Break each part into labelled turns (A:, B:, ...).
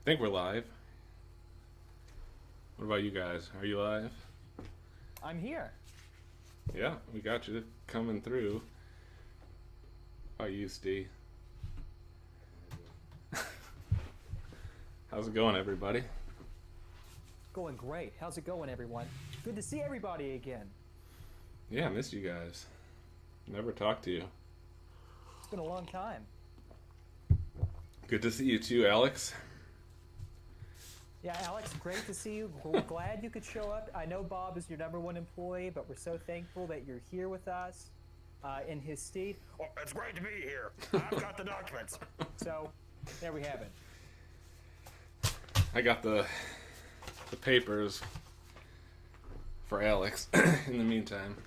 A: Think we're live. What about you guys? Are you live?
B: I'm here.
A: Yeah, we got you coming through. How are you, Steve? How's it going, everybody?
B: Going great. How's it going, everyone? Good to see everybody again.
A: Yeah, I missed you guys. Never talked to you.
B: It's been a long time.
A: Good to see you too, Alex.
B: Yeah, Alex, great to see you. Glad you could show up. I know Bob is your #1 employee, but we're so thankful that you're here with us in his stead.
C: Well, it's great to be here. I've got the documents.
B: So, there we have it.
A: I got the papers for Alex in the meantime.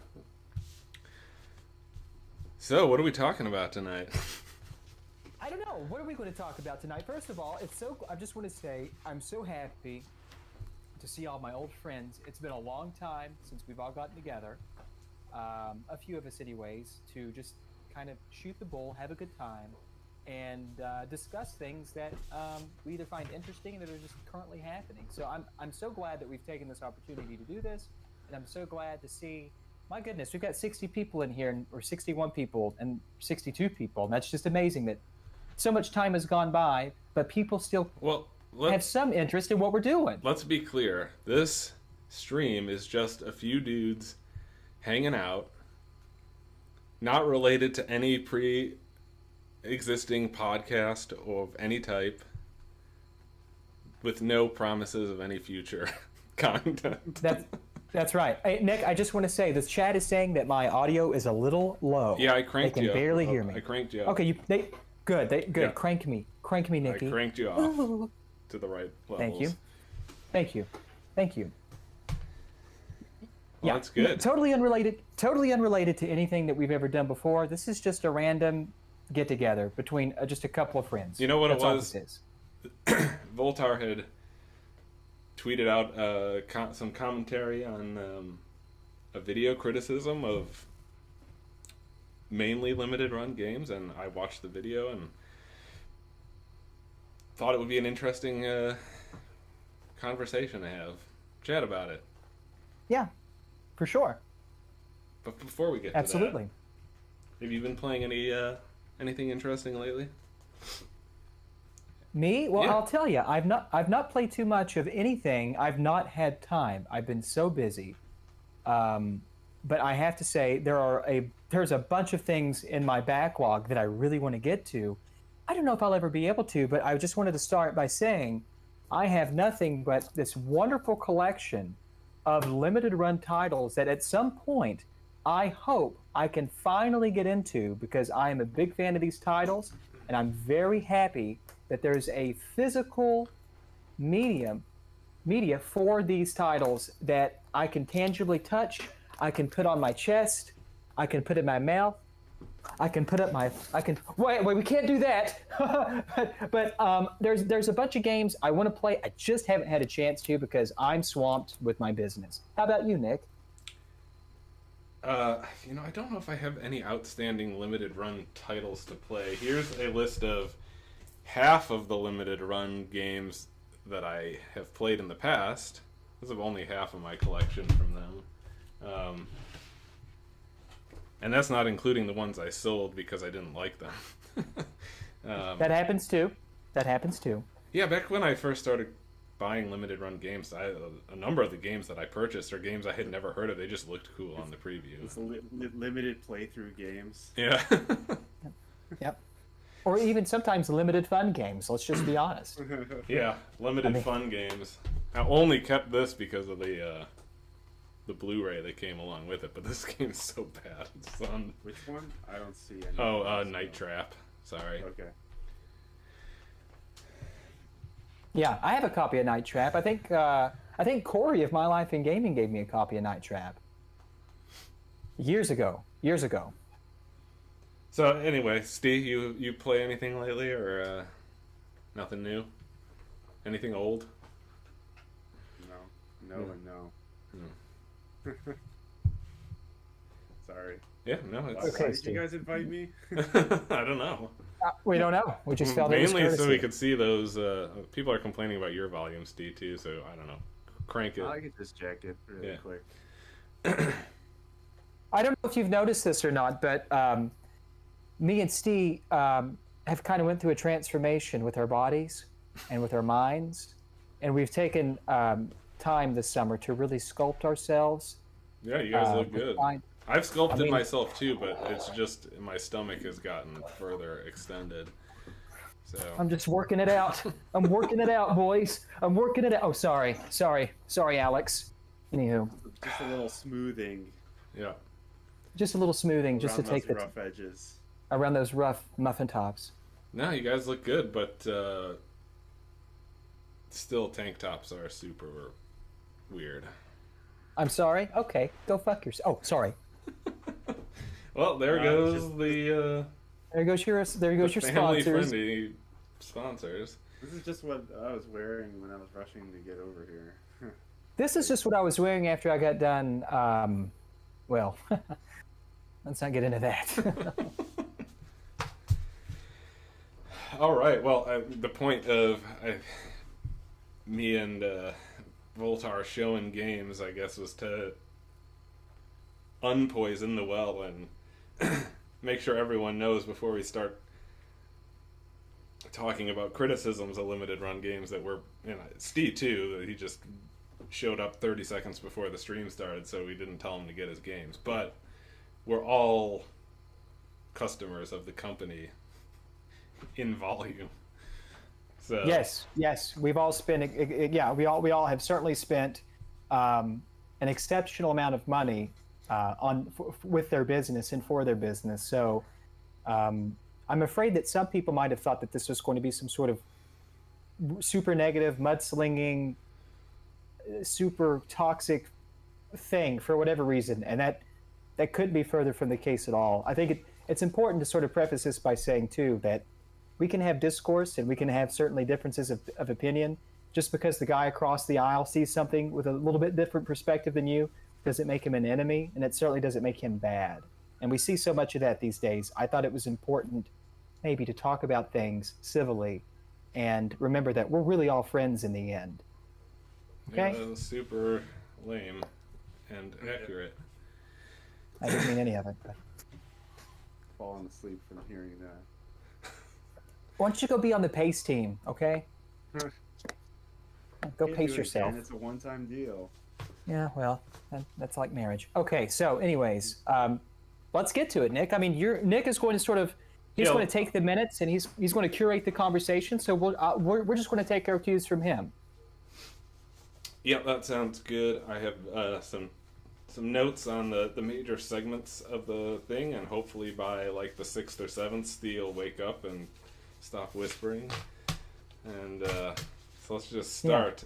A: So, what are we talking about tonight?
B: I don't know. What are we going to talk about tonight? First of all, I just want to say I'm so happy to see all my old friends. It's been a long time since we've all gotten together, a few of us anyways, to just kind of shoot the bull, have a good time, and discuss things that we either find interesting or that are just currently happening. So I'm so glad that we've taken this opportunity to do this, and I'm so glad to see. My goodness, we've got 60 people in here, or 61 people, and 62 people, and that's just amazing that so much time has gone by, but people still have some interest in what we're doing.
A: Let's be clear. This stream is just a few dudes hanging out, not related to any pre-existing podcast of any type, with no promises of any future content.
B: That's right. Hey, Nick, I just want to say, the chat is saying that my audio is a little low.
A: Yeah, I cranked you up.
B: They can barely hear me.
A: I cranked you up.
B: Okay, good. Good.
A: Yeah.
B: Crank me, Nicky.
A: I cranked you off to the right levels.
B: Thank you.
A: Well,
B: Yeah,
A: that's good.
B: Totally unrelated to anything that we've ever done before. This is just a random get together between just a couple of friends.
A: You know what
B: That's
A: it
B: all
A: was?
B: this is.
A: Voltar had tweeted out some commentary on a video criticism of mainly limited run games, and I watched the video and thought it would be an interesting conversation to have. Chat about it.
B: Yeah, for sure.
A: But before we get
B: Absolutely.
A: to that, have you been playing anything interesting lately?
B: Me? Well,
A: Yeah.
B: I'll tell you, I've not played too much of anything. I've not had time. I've been so busy. But I have to say, there's a bunch of things in my backlog that I really want to get to. I don't know if I'll ever be able to, but I just wanted to start by saying I have nothing but this wonderful collection of limited run titles that at some point I hope I can finally get into, because I am a big fan of these titles, and I'm very happy that there's a physical media for these titles that I can tangibly touch, I can put on my chest, I can put in my mouth, wait, we can't do that. but there's a bunch of games I want to play. I just haven't had a chance to because I'm swamped with my business. How about you, Nick?
A: I don't know if I have any outstanding limited run titles to play. Here's a list of half of the limited run games that I have played in the past. This is only half of my collection from them. And that's not including the ones I sold because I didn't like them.
B: That happens too.
A: Yeah, back when I first started buying limited run games, a number of the games that I purchased are games I had never heard of. They just looked cool on the preview.
C: It's limited playthrough games.
A: Yeah.
B: Yep. Or even sometimes limited fun games. Let's just be honest.
A: Yeah, limited fun games. I only kept this because of the Blu-ray that came along with it, but this game is so bad. It's fun.
C: Which one? I don't see any.
A: Night Trap. Sorry.
C: Okay.
B: Yeah, I have a copy of Night Trap. I think Corey of My Life in Gaming gave me a copy of Night Trap. Years ago.
A: So anyway, Steve, you play anything lately, or nothing new? Anything old?
C: No.
A: No.
C: Sorry.
A: Yeah, no,
C: Why,
A: it's.
B: Okay,
C: why did
B: Steve.
C: you guys invite me?
A: I don't know.
B: We don't know. We just felt it was
A: Mainly so
B: courtesy.
A: we could see those. People are complaining about your volume, Steve, too. So I don't know. Crank it.
C: I could just check it really
A: Yeah.
C: quick.
B: I don't know if you've noticed this or not, but me and Steve have kind of went through a transformation with our bodies and with our minds, and we've taken time this summer to really sculpt ourselves.
A: Yeah, you guys look
B: with
A: good.
B: fine-
A: I've sculpted
B: I mean-
A: myself too, but it's just my stomach has gotten further extended. So
B: I'm just working it out. I'm working it out, boys. I'm working it out. Oh, sorry, Alex. Anywho,
C: Just a little smoothing
A: yeah,
B: just a little smoothing, just to
C: around
B: take
C: those
B: the
C: rough edges.
B: around those rough muffin tops.
A: no, you guys look good, but still, tank tops are super weird.
B: I'm sorry. Okay, go fuck yourself. Oh, sorry.
A: Well, there goes
C: just-
A: the
B: There goes your sponsors.
A: family-friendly sponsors.
C: This is just what I was wearing when I was rushing to get over here.
B: This is just what I was wearing after I got done. Well, let's not get into that.
A: All right. Well, the point of me and Voltar showing games, I guess, was to unpoison the well and make sure everyone knows before we start talking about criticisms of limited run games that we're, Steve too, he just showed up 30 seconds before the stream started, so we didn't tell him to get his games. But we're all customers of the company in volume. So
B: yes, we've all spent. Yeah, we all have certainly spent an exceptional amount of money with their business and for their business. So I'm afraid that some people might have thought that this was going to be some sort of super negative, mudslinging, super toxic thing for whatever reason, and that couldn't be further from the case at all. I think it's important to sort of preface this by saying too that we can have discourse and we can have certainly differences of opinion. Just because the guy across the aisle sees something with a little bit different perspective than you doesn't make him an enemy, and it certainly doesn't make him bad. And we see so much of that these days. I thought it was important maybe to talk about things civilly and remember that we're really all friends in the end. Okay?
A: Yeah, that was super lame and accurate.
B: I didn't mean any of it. But
C: Falling asleep from hearing that.
B: why don't you go be on the pace team, okay? Go
C: Can't do
B: pace
C: it
B: yourself.
C: again, it's a one-time deal.
B: Yeah, well, that's like marriage. Okay, so anyways, let's get to it, Nick. I mean, Nick is going to sort of, he's
A: Yeah.
B: going to take the minutes and he's going to curate the conversation. So we're just going to take our cues from him.
A: Yep, that sounds good. I have some notes on the major segments of the thing, and hopefully by like the 6th or 7th, Steve will wake up and stop whispering. And so let's just start.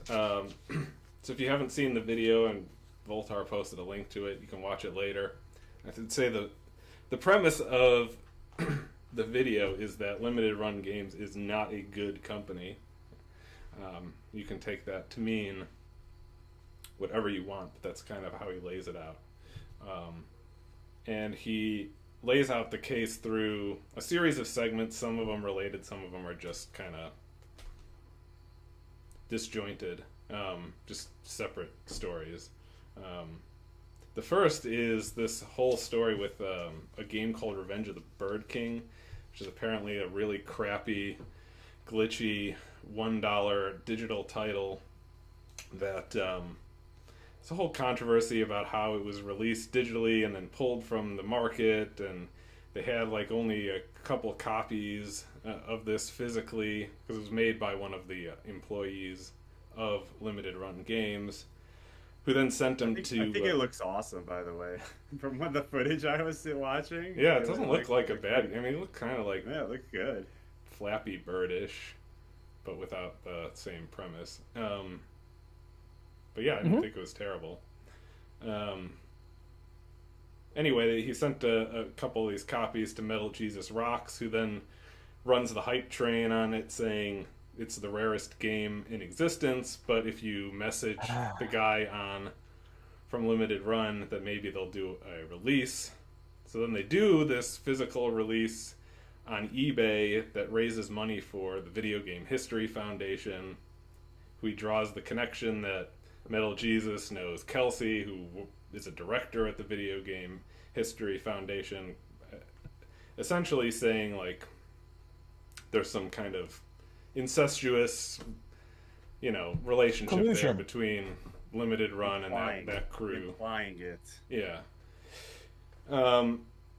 A: So if you haven't seen the video, and Voltar posted a link to it, you can watch it later. I should say the premise of the video is that Limited Run Games is not a good company. You can take that to mean whatever you want, but that's kind of how he lays it out. And he lays out the case through a series of segments, some of them related, some of them are just kind of disjointed, just separate stories. The first is this whole story with a game called Revenge of the Bird King, which is apparently a really crappy, glitchy $1 digital title that it's a whole controversy about how it was released digitally and then pulled from the market, and they had like only a couple copies of this physically because it was made by one of the employees of Limited Run Games, who then sent them to.
C: I think it looks awesome, by the way. From what the footage I was watching.
A: Yeah, it doesn't look like a bad. I mean, it looked kind of like
C: Yeah, it looked good.
A: Flappy Birdish, but without the same premise. But yeah, I didn't think it was terrible. Anyway, he sent a couple of these copies to Metal Jesus Rocks, who then runs the hype train on it, saying it's the rarest game in existence, but if you message the guy from Limited Run, that maybe they'll do a release. So then they do this physical release on eBay that raises money for the Video Game History Foundation, who draws the connection that Metal Jesus knows Kelsey, who is a director at the Video Game History Foundation, essentially saying, like, there's some kind of incestuous, relationship
B: Collusion
A: there between Limited Run and that crew.
C: Implying it.
A: Yeah.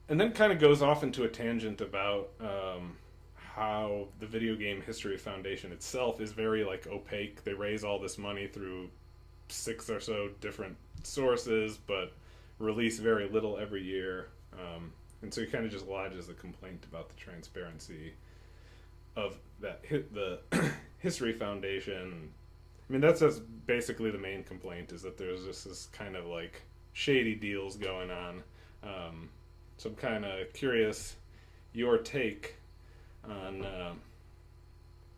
A: And then kind of goes off into a tangent about how the Video Game History Foundation itself is very, like, opaque. They raise all this money through 6 or so different sources, but release very little every year. And so he kind of just lodges a complaint about the transparency of the History Foundation. I mean, that's basically the main complaint, is that there's just this kind of, like, shady deals going on. So I'm kind of curious your take on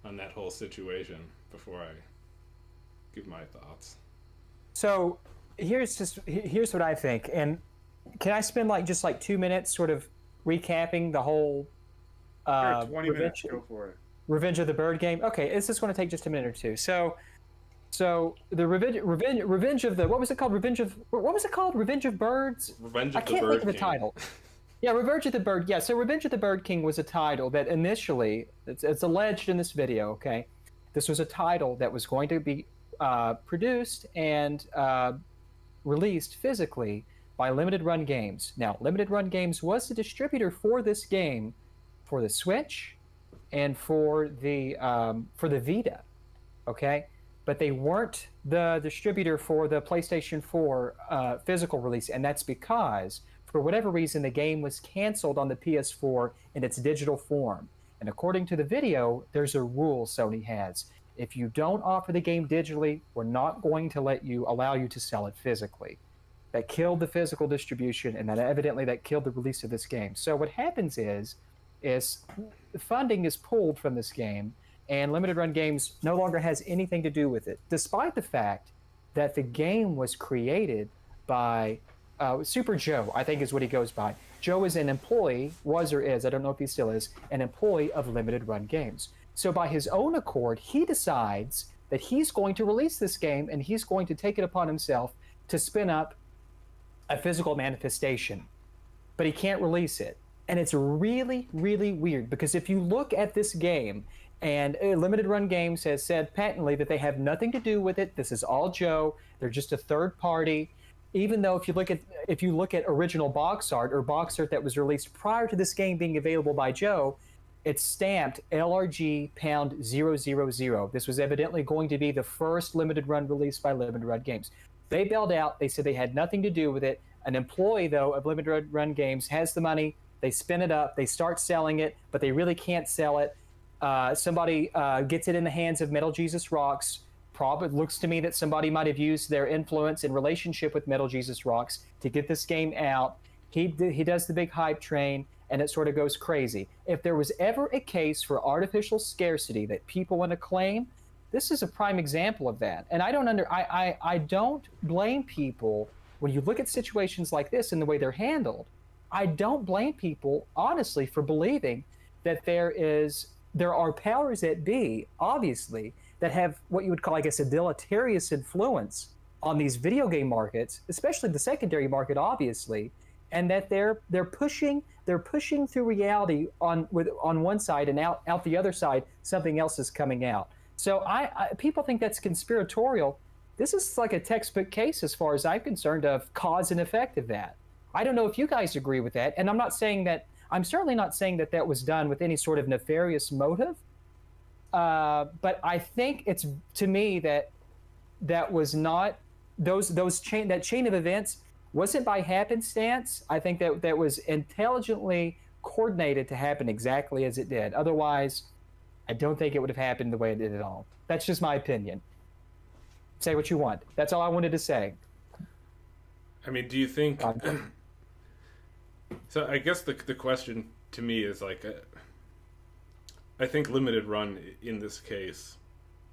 A: that whole situation before I give my thoughts.
B: So here's what I think, and can I spend just 2 minutes sort of recapping the whole
C: Sure, 20 minutes, go for it.
B: Revenge of the Bird game? Okay, it's just going to take just a minute or two. So the Revenge of the, what was it called? Revenge of Birds?
A: Revenge of the Bird King.
B: I can't think of the title. Yeah, Revenge of the Bird. Yeah, so Revenge of the Bird King was a title that initially, it's alleged in this video, okay? This was a title that was going to be produced and released physically by Limited Run Games. Now, Limited Run Games was the distributor for this game for the Switch and for the Vita, okay? But they weren't the distributor for the PlayStation 4 physical release, and that's because, for whatever reason, the game was canceled on the PS4 in its digital form. And according to the video, there's a rule Sony has. If you don't offer the game digitally, we're not going to allow you to sell it physically. That killed the physical distribution, and that killed the release of this game. So what happens is funding is pulled from this game, and Limited Run Games no longer has anything to do with it, despite the fact that the game was created by Super Joe, I think is what he goes by. Joe is an employee, was or is, I don't know if he still is, an employee of Limited Run Games. So by his own accord, he decides that he's going to release this game, and he's going to take it upon himself to spin up a physical manifestation. But he can't release it. And it's really, really weird, because if you look at this game, and Limited Run Games has said patently that they have nothing to do with it. This is all Joe. They're just a third party. Even though if you look at original box art or box art that was released prior to this game being available by Joe, it's stamped LRG pound 000. This was evidently going to be the first Limited Run release by Limited Run Games. They bailed out. They said they had nothing to do with it. An employee, though, of Limited Run Games has the money. They spin it up. They start selling it, but they really can't sell it. Somebody gets it in the hands of Metal Jesus Rocks. Probably looks to me that somebody might have used their influence and relationship with Metal Jesus Rocks to get this game out. He does the big hype train, and it sort of goes crazy. If there was ever a case for artificial scarcity that people want to claim, this is a prime example of that. And I don't blame people when you look at situations like this and the way they're handled. I don't blame people, honestly, for believing that there are powers that be, obviously, that have what you would call, I guess, a deleterious influence on these video game markets, especially the secondary market, obviously, and that they're pushing through reality on one side, and out the other side, something else is coming out. So people think that's conspiratorial. This is like a textbook case, as far as I'm concerned, of cause and effect of that. I don't know if you guys agree with that, and I'm certainly not saying that that was done with any sort of nefarious motive. But I think it's, to me, that was not that chain of events wasn't by happenstance. I think that was intelligently coordinated to happen exactly as it did. Otherwise, I don't think it would have happened the way it did at all. That's just my opinion. Say what you want. That's all I wanted to say.
A: I mean, do you think... So I guess the question to me is, like, I think Limited Run in this case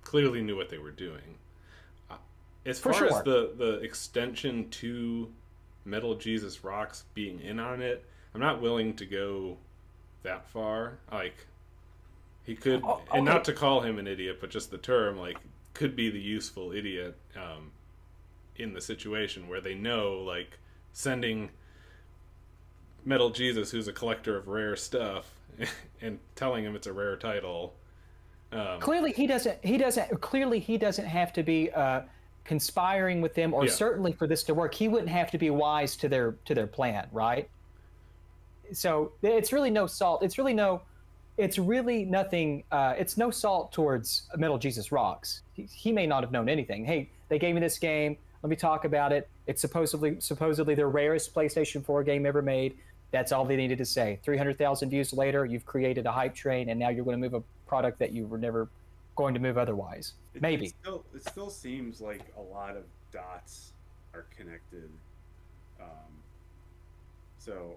A: clearly knew what they were doing. As far as the extension to Metal Jesus Rocks being in on it, I'm not willing to go that far. Like, he could,
B: Oh,
A: and
B: okay.
A: not to call him an idiot, but just the term, like, could be the useful idiot in the situation where they know, like, sending Metal Jesus, who's a collector of rare stuff, and telling him it's a rare title.
B: Clearly, he doesn't. Clearly, he doesn't have to be conspiring with them, or
A: Yeah.
B: certainly for this to work, he wouldn't have to be wise to their plan, right? So it's really no salt. It's really no. It's really nothing. It's no salt towards Metal Jesus Rocks. He may not have known anything. Hey, they gave me this game. Let me talk about it. It's supposedly the rarest PlayStation 4 game ever made. That's all they needed to say. 300,000 views later, you've created a hype train, and now you're going to move a product that you were never going to move otherwise. Maybe.
C: It still seems like a lot of dots are connected. So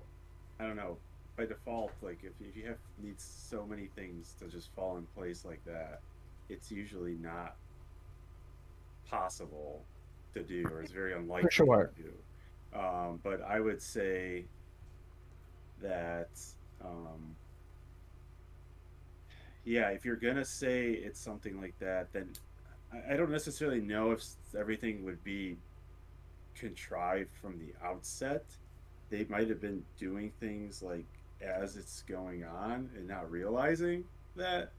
C: I don't know. By default, like if you need so many things to just fall in place like that, it's usually not possible to do, or it's very unlikely
B: For sure.
C: to do. But I would say that yeah, if you're gonna say it's something like that, then I don't necessarily know if everything would be contrived from the outset. They might have been doing things like as it's going on and not realizing that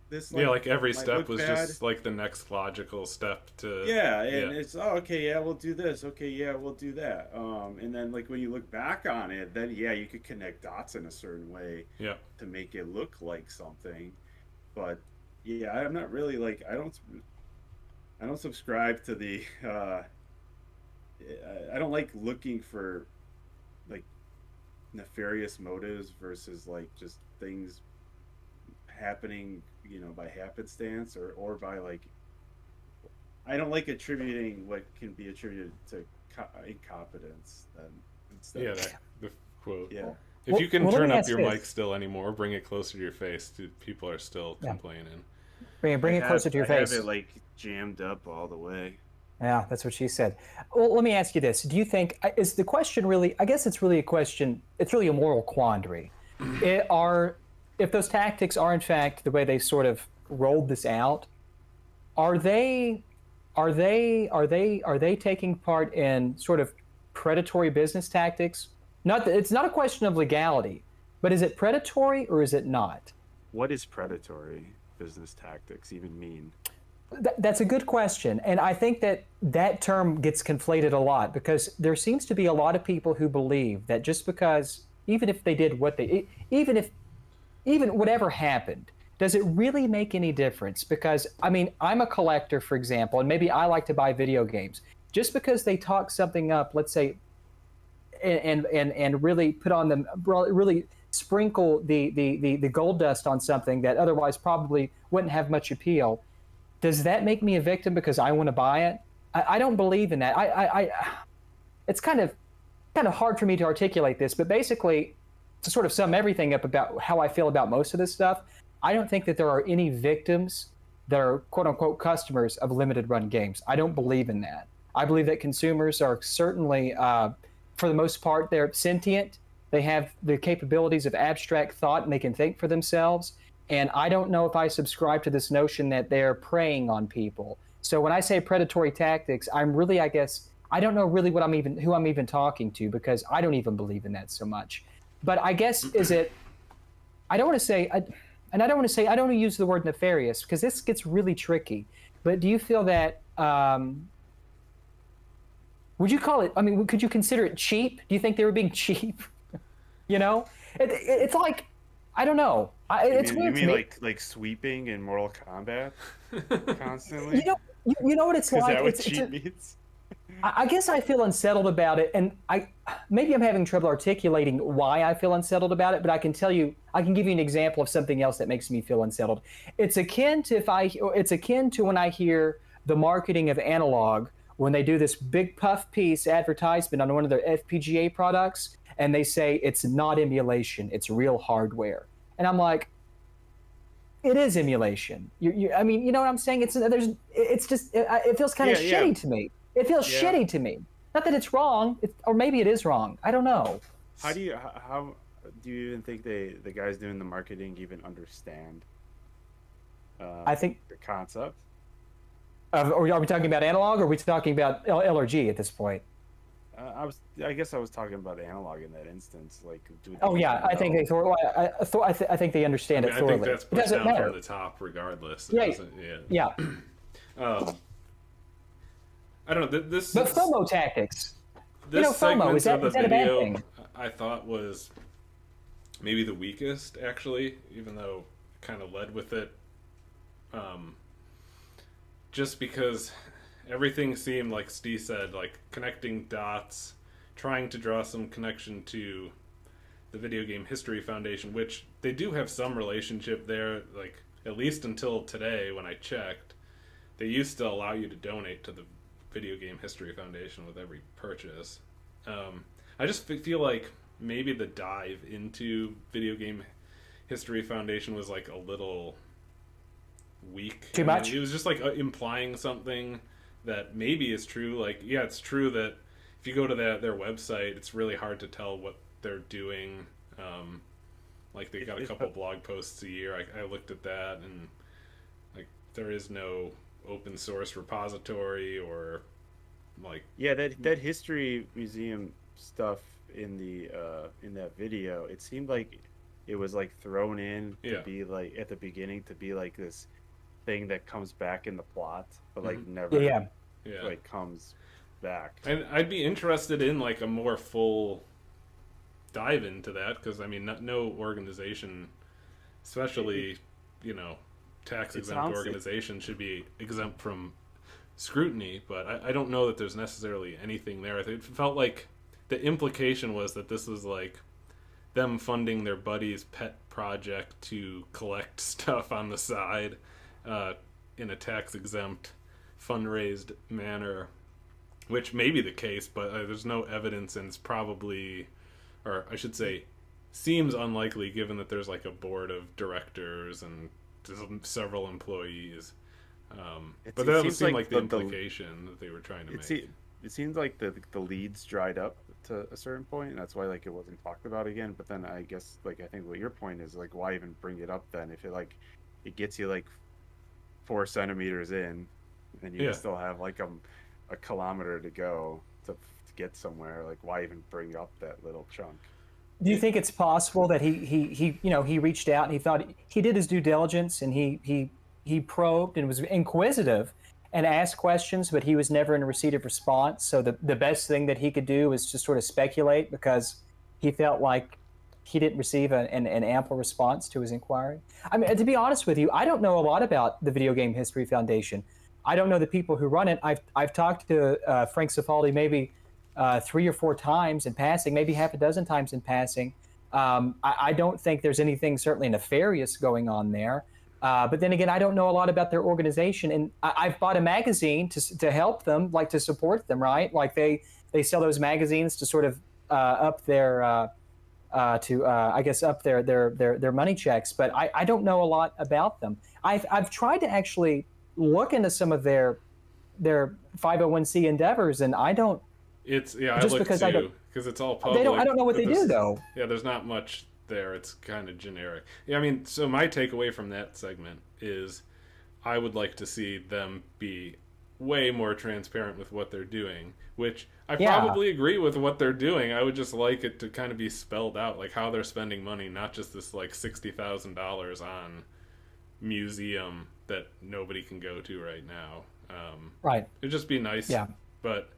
C: this
A: Like every
C: might
A: step
C: look
A: was
C: bad.
A: just like the next logical step to.
C: Yeah, and
A: Yeah.
C: it's okay, yeah, we'll do this. Okay, yeah, we'll do that. And then like when you look back on it, then yeah, you could connect dots in a certain way
A: Yeah.
C: to make it look like something. But yeah, I'm not really like I don't subscribe to the I don't like looking for like nefarious motives versus like just things happening, by happenstance or by like I don't like attributing what can be attributed to incompetence then instead
A: Yeah,
C: of,
A: the quote.
C: yeah.
A: If you can
B: Well, let
A: turn
B: me
A: up
B: ask
A: your
B: this.
A: mic still anymore, bring it closer to your face. People are still
B: Yeah.
A: complaining.
B: Bring it closer to your face.
C: I have it like jammed up all the way.
B: Yeah, that's what she said. Well, let me ask you this. Do you think, is the question really, I guess it's really a question, it's really a moral quandary. If those tactics are in fact the way they sort of rolled this out, are they taking part in sort of predatory business tactics? It's not a question of legality, but is it predatory or is it not?
C: What is predatory business tactics even mean?
B: That's a good question. And I think that term gets conflated a lot because there seems to be a lot of people who believe that just because, even if they did even whatever happened, does it really make any difference? Because, I mean, I'm a collector, for example, and maybe I like to buy video games. Just because they talk something up, let's say, and really put on them, really sprinkle the gold dust on something that otherwise probably wouldn't have much appeal, does that make me a victim because I want to buy it? I don't believe in that. It's kind of hard for me to articulate this, but basically, to sort of sum everything up about how I feel about most of this stuff, I don't think that there are any victims that are quote unquote customers of limited run games. I don't believe in that. I believe that consumers are certainly, for the most part, they're sentient. They have the capabilities of abstract thought and they can think for themselves. And I don't know if I subscribe to this notion that they're preying on people. So when I say predatory tactics, I'm really, I guess, I don't know really who I'm even talking to because I don't even believe in that so much. But I guess I don't want to say, I don't want to use the word nefarious because this gets really tricky. But do you feel that, would you call it, I mean, could you consider it cheap? Do you think they were being cheap? It's like, I don't know. It's
C: You
B: weird
C: mean
B: to me.
C: like sweeping in Mortal Kombat constantly?
B: You know what it's
C: Is
B: like?
C: that what
B: It's
C: cheap means?
B: I guess I feel unsettled about it, and maybe I'm having trouble articulating why I feel unsettled about it. But I can give you an example of something else that makes me feel unsettled. It's akin to when I hear the marketing of Analog when they do this big puff piece advertisement on one of their FPGA products, and they say it's not emulation, it's real hardware, and I'm like, it is emulation. I mean, you know what I'm saying? It feels kind of
C: Yeah,
B: shitty to me. It feels
C: yeah.
B: shitty to me. Not that it's wrong, or maybe it is wrong. I don't know.
C: How do you even think the guys doing the marketing even understand
B: I think.
C: the concept?
B: Are we talking about analog, or are we talking about L or G at this point?
C: I guess I was talking about analog in that instance. Like, do they
B: Oh yeah,
C: even
B: I think
C: know?
B: they I think they
A: I
B: understand
A: mean,
B: it
A: I think
B: thoroughly.
A: that's
B: It
A: pushed
B: doesn't
A: down
B: matter.
A: from the top, regardless. It
B: Yeah,
A: doesn't.
B: yeah.
A: Yeah. I don't know.
B: But FOMO tactics.
A: This
B: FOMO,
A: segment of the
B: is that a bad
A: video,
B: thing?
A: I thought was maybe the weakest, actually, even though it kind of led with it. Just because everything seemed, like Steve said, like connecting dots, trying to draw some connection to the Video Game History Foundation, which they do have some relationship there, like at least until today when I checked. They used to allow you to donate to the Video Game History Foundation with every purchase. I just feel like maybe the dive into Video Game History Foundation was like a little weak.
B: Too much?
A: It was just like implying something that maybe is true. Like, yeah, it's true that if you go to their website, it's really hard to tell what they're doing. Like, they got a couple blog posts a year. I looked at that, and like there is no open source repository or like
C: That history museum stuff in that video, it seemed like it was like thrown in to be like at the beginning to be like this thing that comes back in the plot, but like never like comes back.
A: And I'd be interested in like a more full dive into that, because I mean, no organization, especially tax exempt organization, should be exempt from scrutiny. But I don't know that there's necessarily anything there. It felt like the implication was that this was like them funding their buddy's pet project to collect stuff on the side in a tax exempt fundraised manner, which may be the case, but there's no evidence, and it's probably, or I should say, seems unlikely given that there's like a board of directors and several employees. But that would seem like the implication that they were trying to make.
C: It seemed like the leads dried up to a certain point, and that's why like it wasn't talked about again. But then I guess like I think what your point is, like, why even bring it up then if it gets you like 4 centimeters in, and you still have like a kilometer to go to get somewhere. Like, why even bring up that little chunk?
B: Do you think it's possible that he reached out and he thought he did his due diligence, and he probed and was inquisitive and asked questions, but he was never in a receipt of response. So the best thing that he could do was just sort of speculate, because he felt like he didn't receive an ample response to his inquiry. I mean, to be honest with you, I don't know a lot about the Video Game History Foundation. I don't know the people who run it. I've talked to Frank Cifaldi maybe 3 or 4 times in passing, maybe half a dozen times in passing. I don't think there's anything certainly nefarious going on there. But then again, I don't know a lot about their organization, and I've bought a magazine to help them, like to support them, right? Like they sell those magazines to sort of up their I guess up their money checks. But I don't know a lot about them. I've tried to actually look into some of their 501c endeavors, and I don't.
A: I looked too, because it's all public.
B: I don't know what they do though.
A: Yeah, there's not much there. It's kind of generic. Yeah, I mean, so my takeaway from that segment is I would like to see them be way more transparent with what they're doing, which I probably agree with what they're doing. I would just like it to kind of be spelled out, like how they're spending money, not just this like $60,000 on museum that nobody can go to right now.
B: Right.
A: It'd just be nice.
B: Yeah.
A: But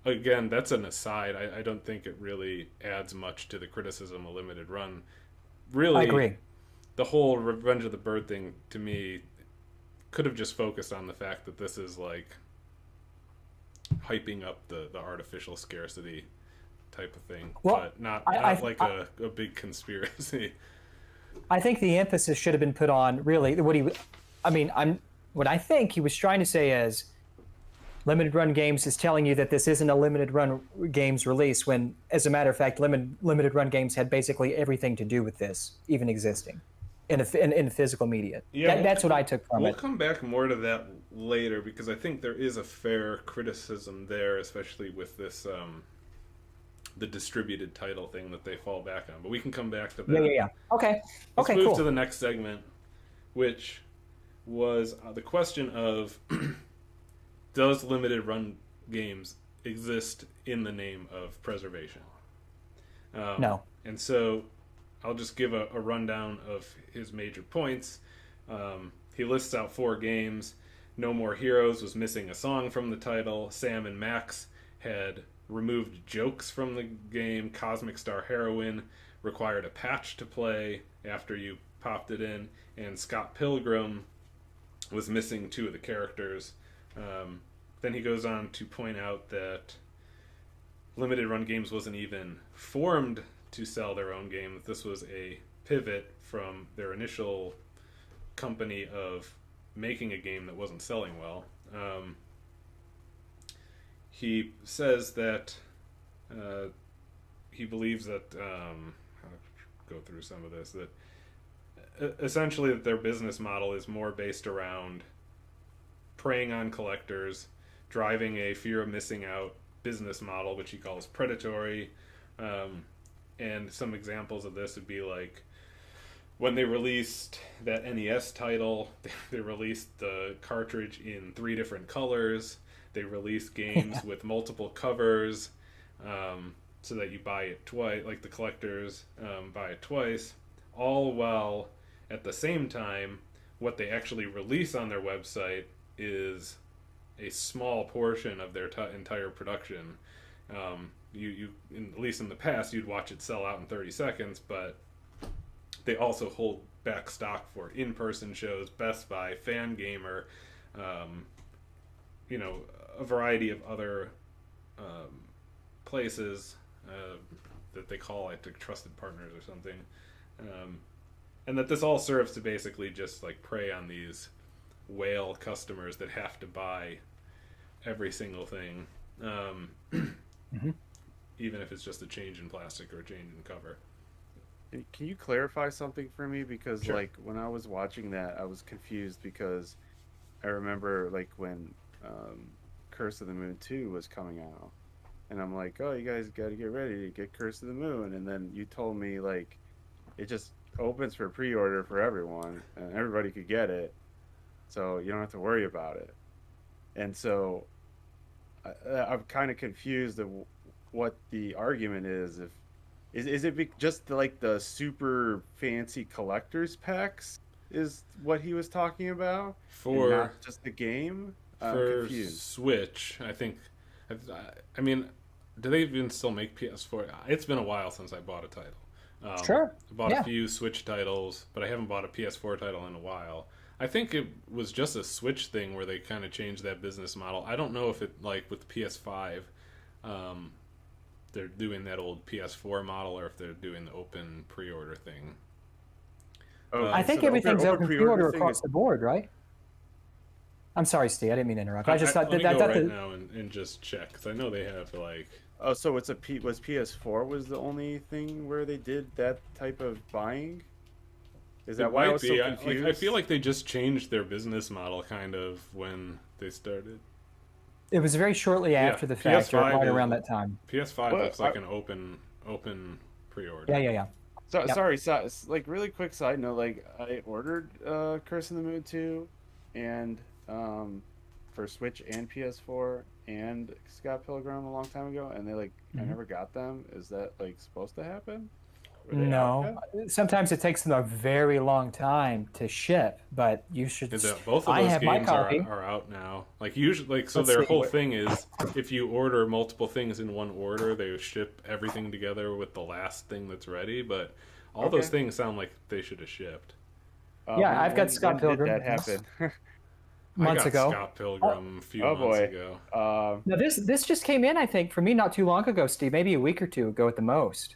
A: again, that's an aside. I don't think it really adds much to the criticism of limited run. Really,
B: I agree.
A: The whole Revenge of the Bird thing, to me, could have just focused on the fact that this is like hyping up the artificial scarcity type of thing, but not like a big conspiracy.
B: I think the emphasis should have been put on really what I think he was trying to say is limited run games is telling you that this isn't a limited run games release, when as a matter of fact limited run games had basically everything to do with this even existing in physical media. That's what I took from it.
A: We'll come back more to that later, because I think there is a fair criticism there, especially with this the distributed title thing that they fall back on. But we can come back to that.
B: Yeah. Okay.
A: Let's
B: Okay.
A: move
B: Cool.
A: to the next segment, which was the question of does limited run games exist in the name of preservation?
B: No.
A: And so I'll just give a rundown of his major points. He lists out 4 games. No More Heroes was missing a song from the title. Sam and Max had removed jokes from the game. Cosmic Star Heroine required a patch to play after you popped it in. And Scott Pilgrim was missing 2 of the characters. Then he goes on to point out that Limited Run Games wasn't even formed to sell their own game. This was a pivot from their initial company of making a game that wasn't selling well. He says that he believes that I'll go through some of this, that essentially that their business model is more based around preying on collectors, driving a fear of missing out business model, which he calls predatory. And some examples of this would be like when they released that NES title, they released the cartridge in 3 different colors. They released games with multiple covers, so that you buy it twice, like the collectors buy it twice, all while at the same time what they actually release on their website is a small portion of their entire production. You at least in the past, you'd watch it sell out in 30 seconds, but they also hold back stock for in-person shows, Best Buy, Fangamer, a variety of other places that they call, I think, trusted partners or something. And that this all serves to basically just like prey on these whale customers that have to buy every single thing, even if it's just a change in plastic or a change in cover.
C: Can you clarify something for me? Because
A: Sure.
C: like when I was watching that, I was confused because I remember like when Curse of the Moon 2 was coming out, and I'm like, oh, you guys got to get ready to get Curse of the Moon, and then you told me like it just opens for pre-order for everyone, and everybody could get it, so you don't have to worry about it. And so I'm kind of confused of what the argument is. If is it just like the super fancy collector's packs is what he was talking about, and
A: For
C: not just the game? I'm
A: for
C: confused.
A: Switch, I think. I mean, do they even still make PS4? It's been a while since I bought a title.
B: Sure.
A: I bought
B: Yeah.
A: a few Switch titles, but I haven't bought a PS4 title in a while. I think it was just a Switch thing where they kind of changed that business model. I don't know if it, like with PS5, they're doing that old PS4 model or if they're doing the open pre-order thing.
B: I think
C: so the
B: everything's open pre-order
C: thing
B: across
C: is-
B: the board, right? I'm sorry, Steve. I didn't mean to interrupt. I just thought
A: let me
B: that,
A: go
B: that,
A: right
B: that
A: now and just check, because I know they have like...
C: Oh, so it's was PS4 was the only thing where they did that type of buying? Is that
A: It
C: why I
A: might
C: was
A: be.
C: so confused?
A: I feel like they just changed their business model kind of when they started.
B: it was very shortly after the fact, or
A: PS5
B: right
A: is-
B: around that time.
A: PS5
C: Well,
A: looks like an open pre-order.
B: Yeah.
C: So,
B: Yep.
C: Sorry, like really quick side note, like I ordered Curse of the Moon 2 and for Switch and PS4 and Scott Pilgrim a long time ago, and they like I
B: Mhm.
C: never got them. Is that like supposed to happen? Were they out
B: No,
C: yet?
B: sometimes it takes them a very long time to ship, but you should.
A: And both of
B: I
A: those
B: have my
A: games
B: copy.
A: are out now. Like usually, so
B: Let's
A: their
B: see.
A: whole thing is if you order multiple things in one order, they ship everything together with the last thing that's ready. But all those
C: Okay.
A: things sound like they should have shipped.
B: Yeah, I've got Scott
C: when did
B: Pilgrim.
C: that happen?
B: Months
A: I got
B: ago.
A: Scott Pilgrim a few
C: Oh,
A: months
C: boy.
A: ago.
B: Now this just came in, I think, for me not too long ago, Steve. Maybe a week or two ago at the most.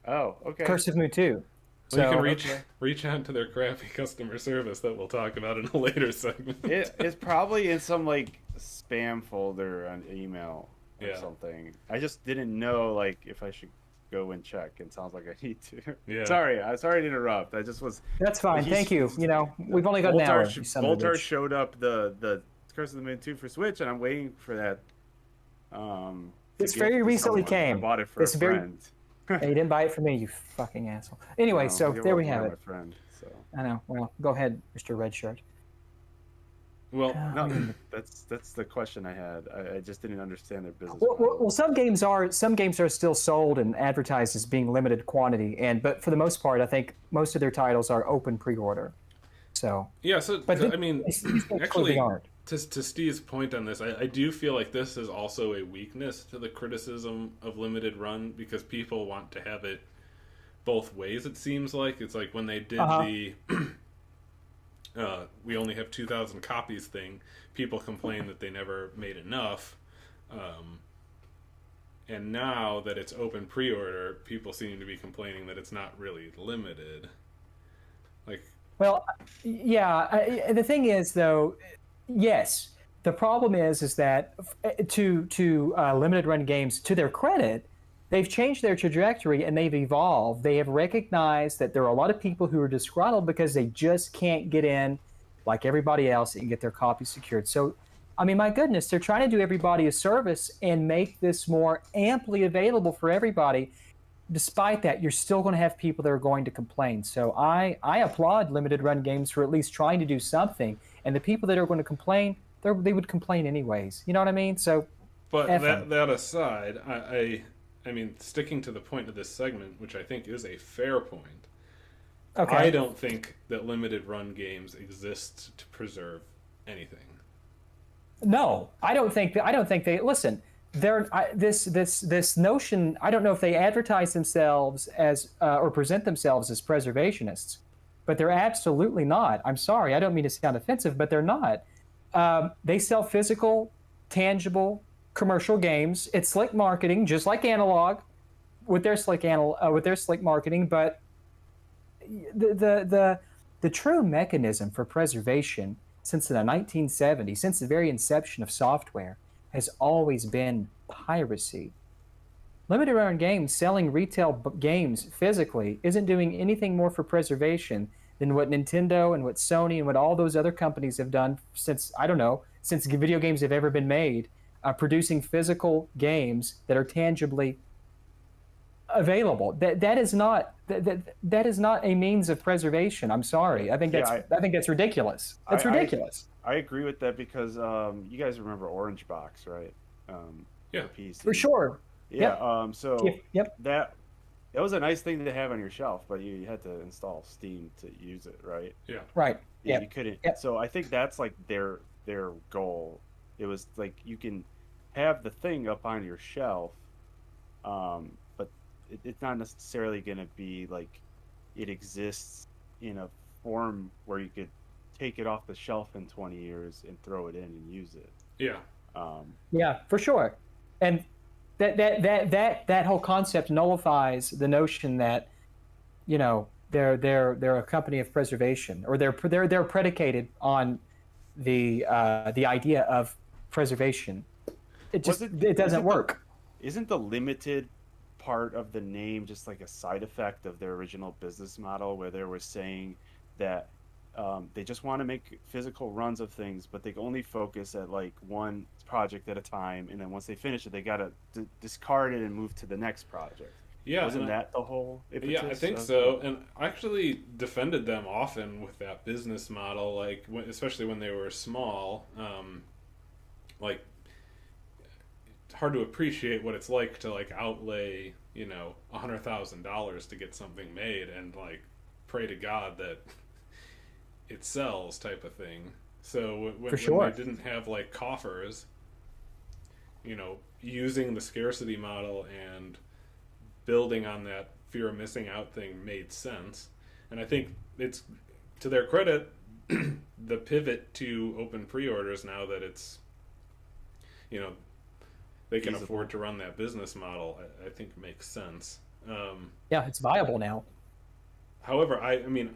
C: Oh, okay.
B: Curse of Moon 2.
A: Well, you
B: So-
A: can reach out to their crappy customer service that we'll talk about in a later segment.
C: It's probably in some like spam folder on email or
A: Yeah.
C: something. I just didn't know like if I should go and check. It sounds like I need to.
A: Yeah.
C: Sorry to interrupt. I just was.
B: That's fine.
C: He's-
B: Thank you. You know, we've only got an hour. you son of a
C: Voltar
B: bitch.
C: showed up the Curse of the Moon 2 for Switch, and I'm waiting for that to
B: This
C: gift
B: very
C: to
B: recently
C: someone. I
B: came.
C: bought it for
B: This
C: a
B: very.
C: friend.
B: Hey, you didn't buy it for me, you fucking asshole. Anyway,
C: No,
B: so
C: I
B: there we
C: bought
B: have
C: my
B: it.
C: friend. So
B: I know. Well, go ahead, Mr. Red Shirt.
A: Well,
C: no, that's the question I had. I just didn't understand their business
B: Well,
C: model.
B: some games are still sold and advertised as being limited quantity, but for the most part, I think most of their titles are open pre-order. So,
A: yeah. So
B: but
A: I mean,
B: these things clearly
A: actually,
B: aren't.
A: to Steve's point on this, I do feel like this is also a weakness to the criticism of limited run because people want to have it both ways. It seems like it's like when they did the we only have 2,000 copies thing, people complained that they never made enough. And now that it's open pre-order, people seem to be complaining that it's not really limited. Like,
B: Well, yeah. The thing is, though, yes. The problem is that to limited run games, to their credit, they've changed their trajectory and they've evolved. They have recognized that there are a lot of people who are disgruntled because they just can't get in like everybody else and get their copy secured. So, I mean, my goodness, they're trying to do everybody a service and make this more amply available for everybody. Despite that, you're still going to have people that are going to complain. So I applaud limited run games for at least trying to do something. And the people that are going to complain, they would complain anyways. You know what I mean? So,
A: but
B: F 'em.
A: that aside, I mean, sticking to the point of this segment, which I think is a fair point,
B: Okay.
A: I don't think that limited run games exist to preserve anything.
B: No, I don't think they listen. This notion. I don't know if they advertise themselves as or present themselves as preservationists, but they're absolutely not. I'm sorry, I don't mean to sound offensive, but they're not. They sell physical, tangible, commercial games. It's slick marketing, just like analog, with their slick marketing. But the true mechanism for preservation since the 1970s, since the very inception of software, has always been piracy. Limited run games, selling retail games physically, isn't doing anything more for preservation than what Nintendo and what Sony and what all those other companies have done since, I don't know, since video games have ever been made, producing physical games that are tangibly available. That is not a means of preservation. I'm sorry. I think that's ridiculous. That's ridiculous.
C: I agree with that because you guys remember Orange Box, right?
A: Yeah,
C: for PC.
B: For sure.
C: Yeah.
B: Yep.
C: So
B: Yep.
C: that it was a nice thing to have on your shelf, but you had to install Steam to use it, right?
A: yeah.
B: Right.
C: Yeah,
B: Yep.
C: you couldn't.
B: Yep.
C: So I think that's like their goal. It was like you can have the thing up on your shelf, but it's not necessarily going to be like it exists in a form where you could take it off the shelf in 20 years and throw it in and use it.
A: Yeah.
B: Yeah, for sure. And that whole concept nullifies the notion that, you know, they're a company of preservation, or they're predicated on the idea of preservation. It doesn't work.
C: Isn't the limited part of the name just like a side effect of their original business model, where they were saying that they just want to make physical runs of things, but they only focus at like one project at a time, and then once they finish it, they gotta discard it and move to the next project.
A: Yeah,
C: Wasn't that the whole impetus?
A: Yeah, I think so. And I actually defended them often with that business model, like especially when they were small. Like, it's hard to appreciate what it's like to like outlay, you know, $100,000 to get something made, and like pray to God that it sells, type of thing. So when they didn't have like coffers, you know, using the scarcity model and building on that fear of missing out thing made sense. And I think it's to their credit, the pivot to open pre-orders, now that it's, you know, they can afford to run that business model, I think makes sense.
B: Yeah, it's viable now.
A: However, I mean,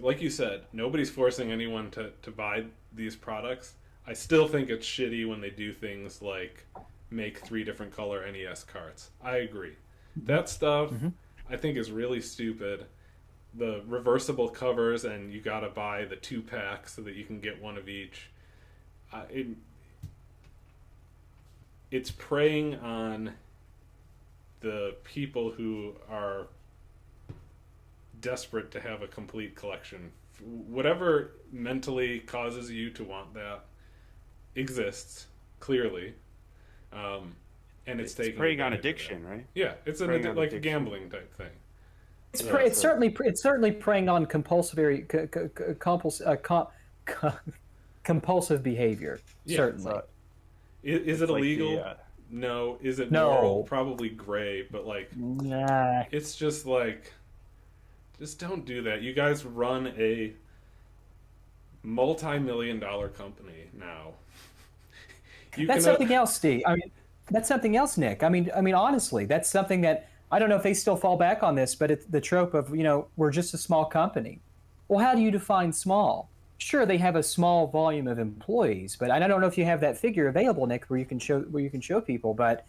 A: like you said, nobody's forcing anyone to buy these products. I still think it's shitty when they do things like make 3 different color NES carts. I agree. That stuff, I think, is really stupid. The reversible covers, and you gotta buy the 2-pack so that you can get one of each. it's preying on the people who are desperate to have a complete collection. Whatever mentally causes you to want that exists clearly, and it's taking
C: preying on
A: advantage of
C: addiction,
A: that.
C: right?
A: Yeah, it's
C: Preying on
A: like a
C: addiction.
A: gambling type thing.
B: It's certainly preying on compulsive behavior.
A: Yeah.
B: Certainly.
C: So
A: Is it
C: it's like
A: illegal?
C: the
A: No. Is it
B: No.
A: moral? Probably gray, but like
B: Nah.
A: it's just like, just don't do that. You guys run a multi-million-dollar company now.
B: That's something else, Steve. I mean, that's something else, Nick. I mean, honestly, that's something that I don't know if they still fall back on this, but it's the trope of, we're just a small company. Well, how do you define small? Sure, they have a small volume of employees, but I don't know if you have that figure available, Nick, where you can show people. But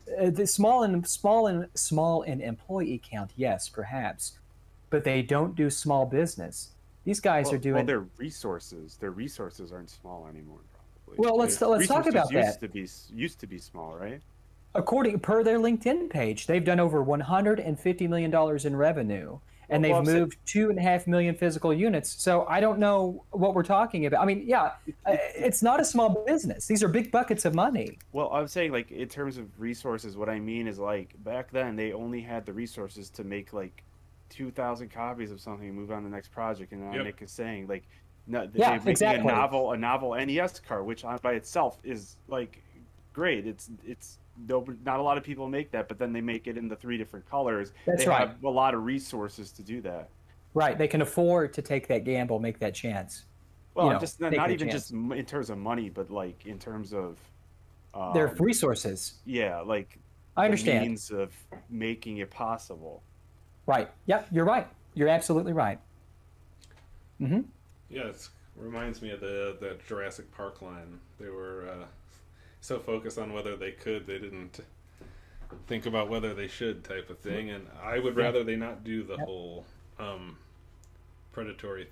B: the small in employee count, yes, perhaps, but they don't do small business. These guys are doing.
C: their resources aren't small anymore. Probably.
B: Well, let's talk about that.
C: Used to be small, right?
B: According per their LinkedIn page, they've done over $150 million in revenue, and they've moved 2.5 million physical units. So I don't know what we're talking about. I mean, yeah, it's not a small business. These are big buckets of money.
C: Well, I'm saying, like, in terms of resources, what I mean is, like, back then they only had the resources to make like 2,000 copies of something and move on to the next project. And now Nick is saying, like, no, they're making
B: exactly.
C: a novel NES card, which by itself is like great. It's not a lot of people make that, but then they make it in the 3 different colors.
B: That's
C: they
B: right.
C: have a lot of resources to do that.
B: Right. They can afford to take that gamble, make that chance.
C: Well, just not even just in terms of money, but like in terms of
B: their resources.
C: Yeah, like
B: I understand.
C: The means of making it possible.
B: Right. Yep. You're right. You're absolutely right. Mm-hmm.
A: Yeah, it reminds me of the Jurassic Park line. They were so focused on whether they could, they didn't think about whether they should, type of thing. And I would rather they not do the whole predatory.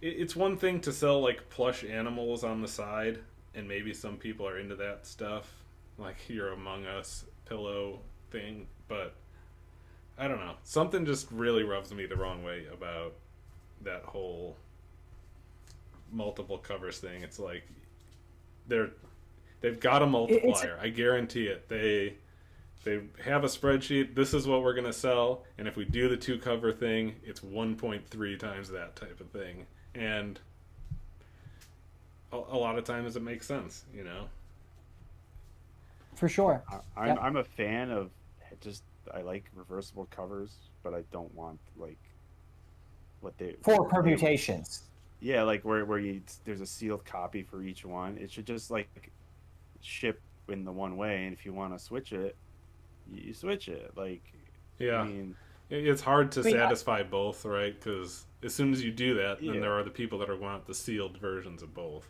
A: It's one thing to sell like plush animals on the side, and maybe some people are into that stuff, like your Among Us pillow thing, but I don't know. Something just really rubs me the wrong way about that whole multiple covers thing. It's like they've got a multiplier. I guarantee it. They have a spreadsheet. This is what we're going to sell, and if we do the 2 cover thing, it's 1.3 times that type of thing. And a lot of times it makes sense,
B: For sure.
C: I'm a fan of I like reversible covers, but I don't want like what they
B: for permutations.
C: Yeah, like where there's a sealed copy for each one. It should just like ship in the one way, and if you want to switch it, you switch it. Like,
A: yeah, I mean, it's hard to satisfy both, right? Because as soon as you do that, then there are the people that want the sealed versions of both.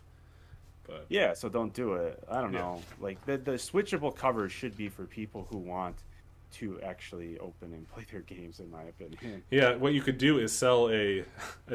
A: But
C: yeah, so don't do it. I don't know. Like the switchable covers should be for people who want to actually open and play their games, in my opinion.
A: Yeah, what you could do is sell a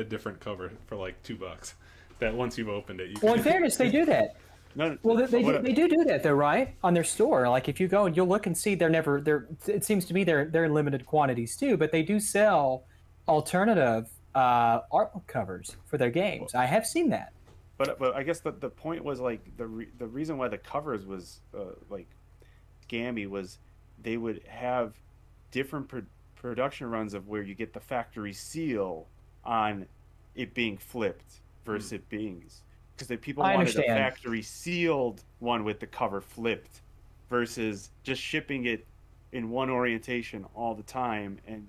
A: different cover for like $2. That once you've opened it, you can...
B: Well, in fairness, they do that.
C: No,
B: well, they do that though, right? On their store, like if you go and you'll look and see, it seems to me they're in limited quantities too, but they do sell alternative art book covers for their games. I have seen that.
C: But I guess the point was like the reason why the covers was like scammy was they would have different production runs of where you get the factory seal on it being flipped versus it being, because people wanted a factory sealed one with the cover flipped versus just shipping it in one orientation all the time, and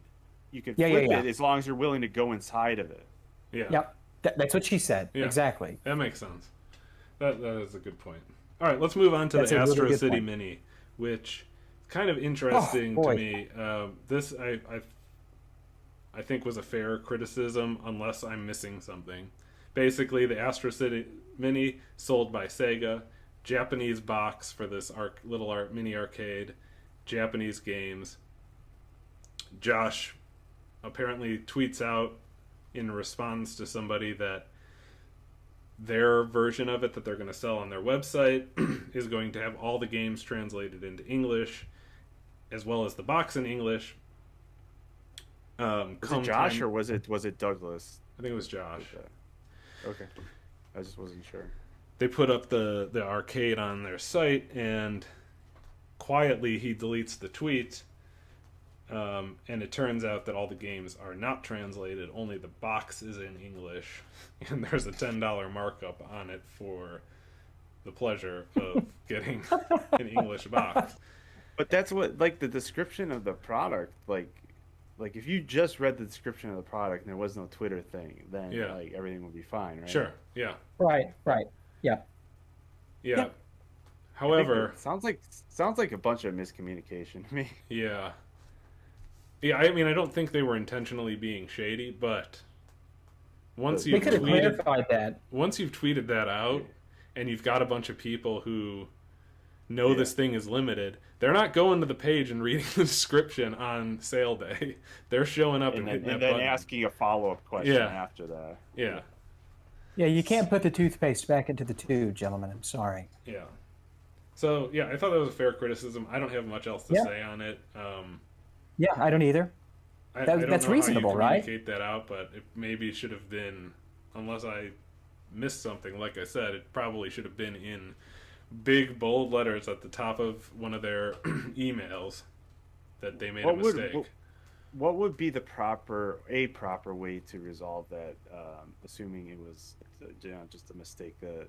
C: you can flip it as long as you're willing to go inside of it.
A: Yeah.
B: Yep. That's what she said. Yeah. Exactly.
A: That makes sense. That is a good point. All right, let's move on to the Astro really City Mini, which is kind of interesting to me. This I think was a fair criticism, unless I'm missing something. Basically, the Astro City Mini sold by Sega, Japanese box for this little mini arcade, Japanese games. Josh apparently tweets out in response to somebody that their version of it that they're going to sell on their website is going to have all the games translated into English, as well as the box in English.
C: Was it Josh or was it Douglas?
A: I think it was Josh.
C: Okay, I just wasn't sure.
A: They put up the arcade on their site, and quietly he deletes the tweet. And it turns out that all the games are not translated, only the box is in English, and there's a $10 markup on it for the pleasure of getting an English box.
C: But that's what, like, the description of the product, like if you just read the description of the product and there was no Twitter thing, then like everything would be fine, right?
A: Sure, yeah.
B: Right, yeah.
A: Yeah. However,
C: sounds like a bunch of miscommunication to me.
A: Yeah. Yeah, I mean, I don't think they were intentionally being shady, but once you've
B: could have clarified that.
A: Once you've tweeted that out, and you've got a bunch of people who know this thing is limited, they're not going to the page and reading the description on sale day. They're showing up and hitting that button.
C: Asking a follow-up question after that.
A: Yeah.
B: Yeah, you can't put the toothpaste back into the tube, gentlemen. I'm sorry.
A: Yeah. So, yeah, I thought that was a fair criticism. I don't have much else to say on it.
B: Yeah, I don't either.
A: I don't
B: that's
A: know
B: reasonable,
A: how you
B: right?
A: communicate that out, but it maybe should have been, unless I missed something, like I said, it probably should have been in big, bold letters at the top of one of their emails that they made a mistake.
C: What would be the proper way to resolve that, assuming it was just a mistake that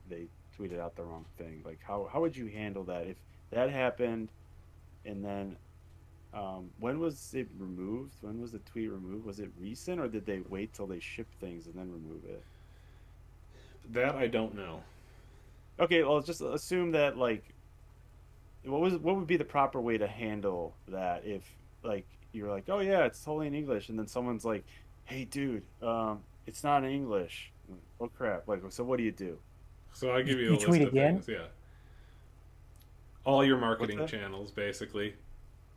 C: they tweeted out the wrong thing? Like, how would you handle that if that happened, and then when was it removed? When was the tweet removed? Was it recent, or did they wait till they shipped things and then remove it?
A: That I don't know.
C: Okay, well, just assume that, like, what would be the proper way to handle that if, like, you're like, oh yeah, it's totally in English, and then someone's like, hey dude, it's not in English. Oh crap! Like, so what do you do?
A: So I'll give you a list
B: tweet
A: of
B: again?
A: things. Yeah. All your marketing channels, basically.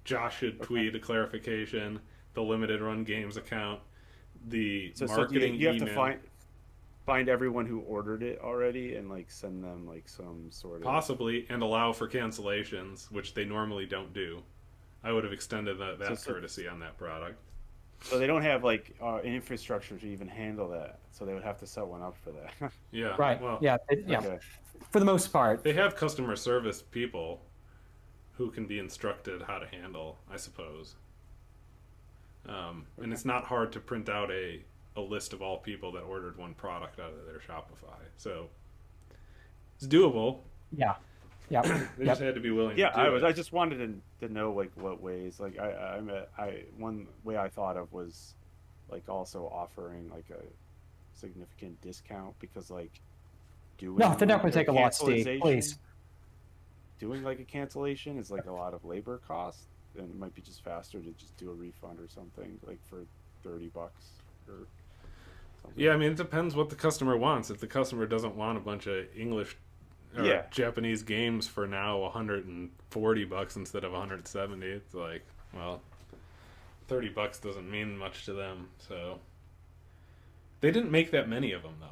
A: Josh should tweet a clarification. The limited run games account. The marketing
C: you have
A: email.
C: to find everyone who ordered it already and, like, send them, like, some sort of
A: possibly, and allow for cancellations, which they normally don't do. I would have extended that courtesy on that product.
C: So they don't have, like, an infrastructure to even handle that. So they would have to set one up for that.
A: Yeah.
B: Right.
A: Well,
B: yeah.
C: Okay.
B: For the most part.
A: They have customer service people who can be instructed how to handle, I suppose. And it's not hard to print out a list of all people that ordered one product out of their Shopify. So it's doable.
B: Yeah. Yeah.
A: They just had to be willing to do it.
C: I just wanted to know, like, what ways. Like, one way I thought of was, like, also offering, like, a significant discount, because, like, doing...
B: No, they're not going to take a lot, Steve, please.
C: Doing, like, a cancellation is, like, a lot of labor cost, and it might be just faster to just do a refund or something, like, for $30 or something.
A: Yeah, I mean, it depends what the customer wants. If the customer doesn't want a bunch of English or Japanese games for now $140 instead of $170, it's like, well, $30 doesn't mean much to them. So they didn't make that many of them, though.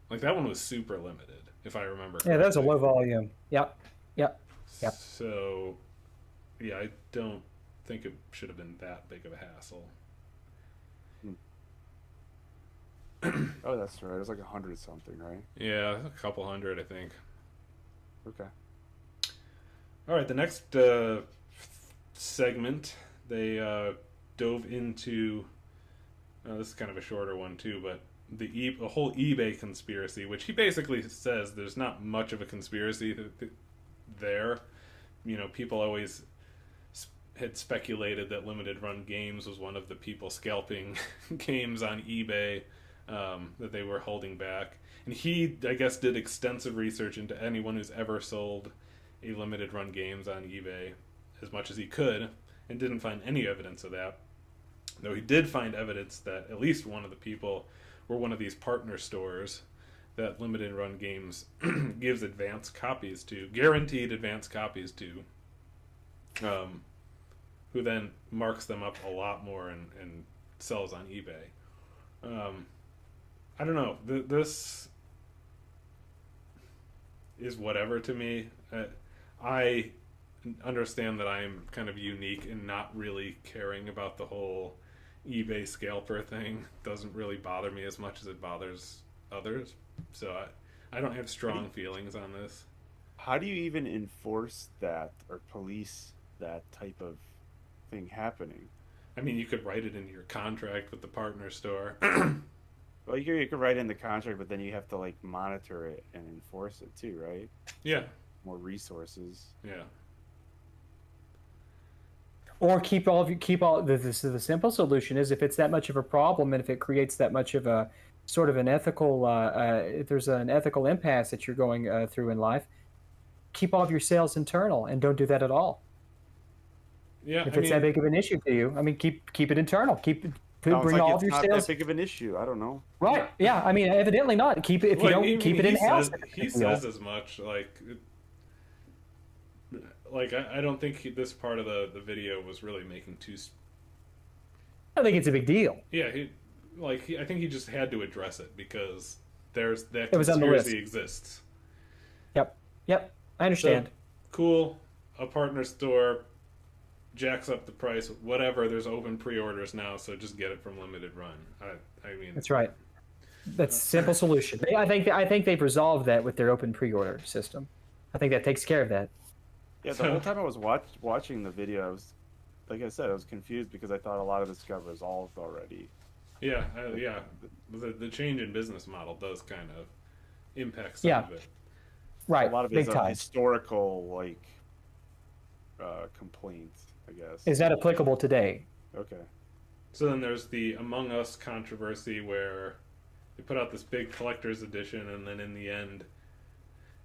A: Like, that one was super limited, if I remember correctly.
B: Yeah, that's a low volume. Yep.
A: So, yeah, I don't think it should have been that big of a hassle.
C: Oh, that's right. It was like 100 something, right?
A: Yeah, a couple hundred, I think.
C: Okay.
A: All right, the next segment, they dove into. This is kind of a shorter one too, but the whole eBay conspiracy, which he basically says there's not much of a conspiracy there. You know, people always had speculated that Limited Run Games was one of the people scalping games on eBay. That they were holding back. And he, I guess, did extensive research into anyone who's ever sold a limited run games on eBay, as much as he could, and didn't find any evidence of that. Though he did find evidence that at least one of the people were one of these partner stores that limited run games gives advanced copies to, guaranteed advanced copies to, who then marks them up a lot more and sells on eBay. I don't know. This is whatever to me. I understand that I'm kind of unique in not really caring about the whole eBay scalper thing. Doesn't really bother me as much as it bothers others. So I don't have strong feelings on this.
C: How do you even enforce that or police that type of thing happening?
A: I mean, you could write it into your contract with the partner store.
C: Well, you could write in the contract, but then you have to like monitor it and enforce it too, right?
A: Yeah,
C: More resources.
A: yeah.
B: Or keep all the simple solution is if it's that much of a problem and if it creates that much of a sort of an ethical if there's an ethical impasse that you're going through in life, keep all of your sales internal and don't do that at all.
A: Yeah,
B: If it's that big of an issue to you, I mean, keep it internal.
C: Sounds
B: Bring
C: like
B: all
C: it's
B: of your
C: not
B: sales.
C: that big of an issue. I don't know.
B: Right? Yeah. I mean, evidently not. Keep it if you
A: Well,
B: don't
A: even
B: keep it in house.
A: He says as much. I don't think this part of the video was really making too.
B: I think it's a big deal.
A: Yeah, I think he just had to address it because there's that
B: It was on the list.
A: conspiracy exists.
B: Yep. I understand.
A: So, cool. A partner store jacks up the price. Whatever. There's open pre-orders now, so just get it from Limited Run. I mean,
B: That's right. That's a simple solution. I think they've resolved that with their open pre-order system. I think that takes care of that.
C: Yeah, the whole time I was watching the video, I was, like I said, I was confused because I thought a lot of this stuff was resolved already.
A: Yeah, yeah. The change in business model does kind of impact some of it.
B: Right.
C: A lot of
B: big
C: it's
B: time.
C: historical, complaints, I guess.
B: Is that applicable today?
C: Okay.
A: So then there's the Among Us controversy where they put out this big collector's edition, and then in the end,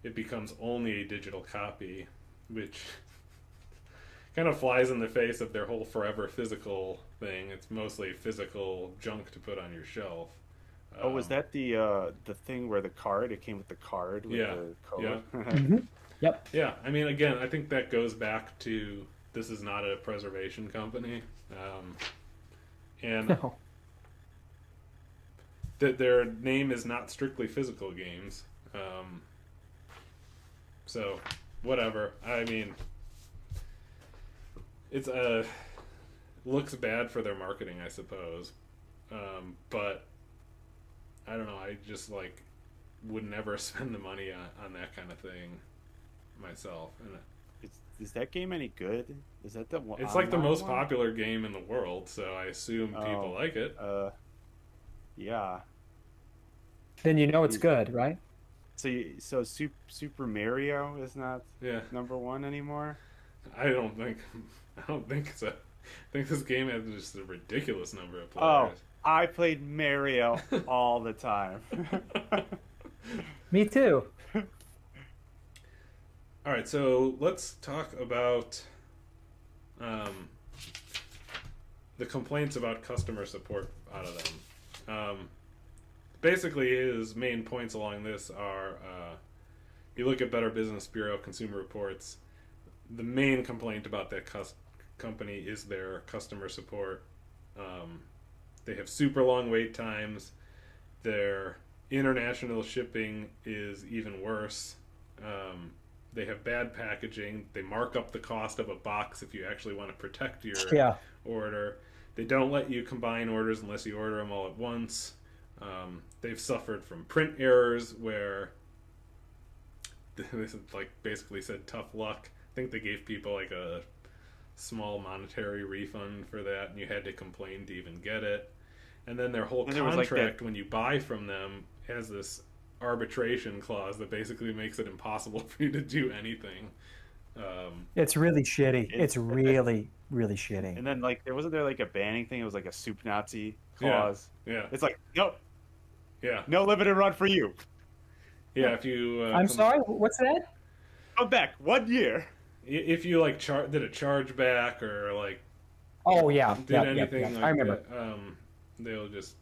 A: it becomes only a digital copy, which kind of flies in the face of their whole forever physical thing. It's mostly physical junk to put on your shelf.
C: Oh, was that the thing where it came with the card with
A: Yeah,
C: the code?
A: yeah.
B: Mm-hmm. Yep.
A: Yeah, I mean, again, I think that goes back to this is not a preservation company, and
B: No.
A: that their name is not strictly physical games. So, whatever. I mean, it's looks bad for their marketing, I suppose. But I don't know. I just would never spend the money on that kind of thing myself. And
C: Is that game any good? Is that the one?
A: it's like the most
C: one?
A: popular game in the world, so I assume people like it.
C: Yeah.
B: Then you know it's good, right?
C: So Super Mario is not
A: Yeah,
C: number one anymore.
A: I don't think so. I think this game has just a ridiculous number of
C: Oh,
A: players.
C: I played Mario all the time.
B: Me too.
A: All right, so let's talk about the complaints about customer support out of them. Basically, his main points along this are you look at Better Business Bureau Consumer Reports, the main complaint about that company is their customer support. They have super long wait times. Their international shipping is even worse. They have bad packaging. They mark up the cost of a box if you actually want to protect your order. They don't let you combine orders unless you order them all at once. They've suffered from print errors where they basically said tough luck. I think they gave people a small monetary refund for that, and you had to complain to even get it. And then their whole contract when you buy from them has this arbitration clause that basically makes it impossible for you to do anything.
B: It's really shitty. It's really, really shitty.
C: And then wasn't there a banning thing? It was a soup Nazi clause.
A: Yeah.
C: It's nope.
A: Yeah.
C: No limited run for you.
A: Yeah. If you.
B: I'm sorry. What's that?
C: Come back 1 year.
A: If you did a chargeback or
B: Oh yeah.
A: did anything
B: I remember.
A: that, they'll just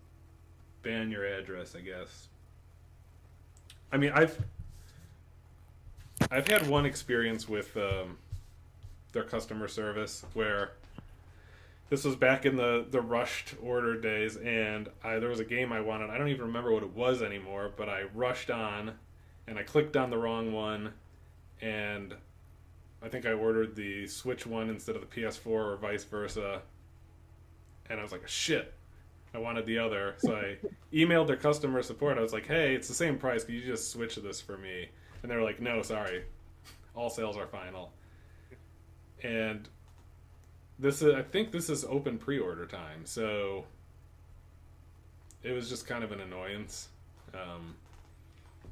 A: ban your address, I guess. I mean, I've had one experience with their customer service where this was back in the rushed order days, and there was a game I wanted. I don't even remember what it was anymore, but I rushed on, and I clicked on the wrong one, and I think I ordered the Switch one instead of the PS4 or vice versa. And I was like, shit, I wanted the other. So I emailed their customer support. I was like, hey, it's the same price. Can you just switch this for me? And they were like, no, sorry. All sales are final. And I think this is open pre-order time. So it was just kind of an annoyance.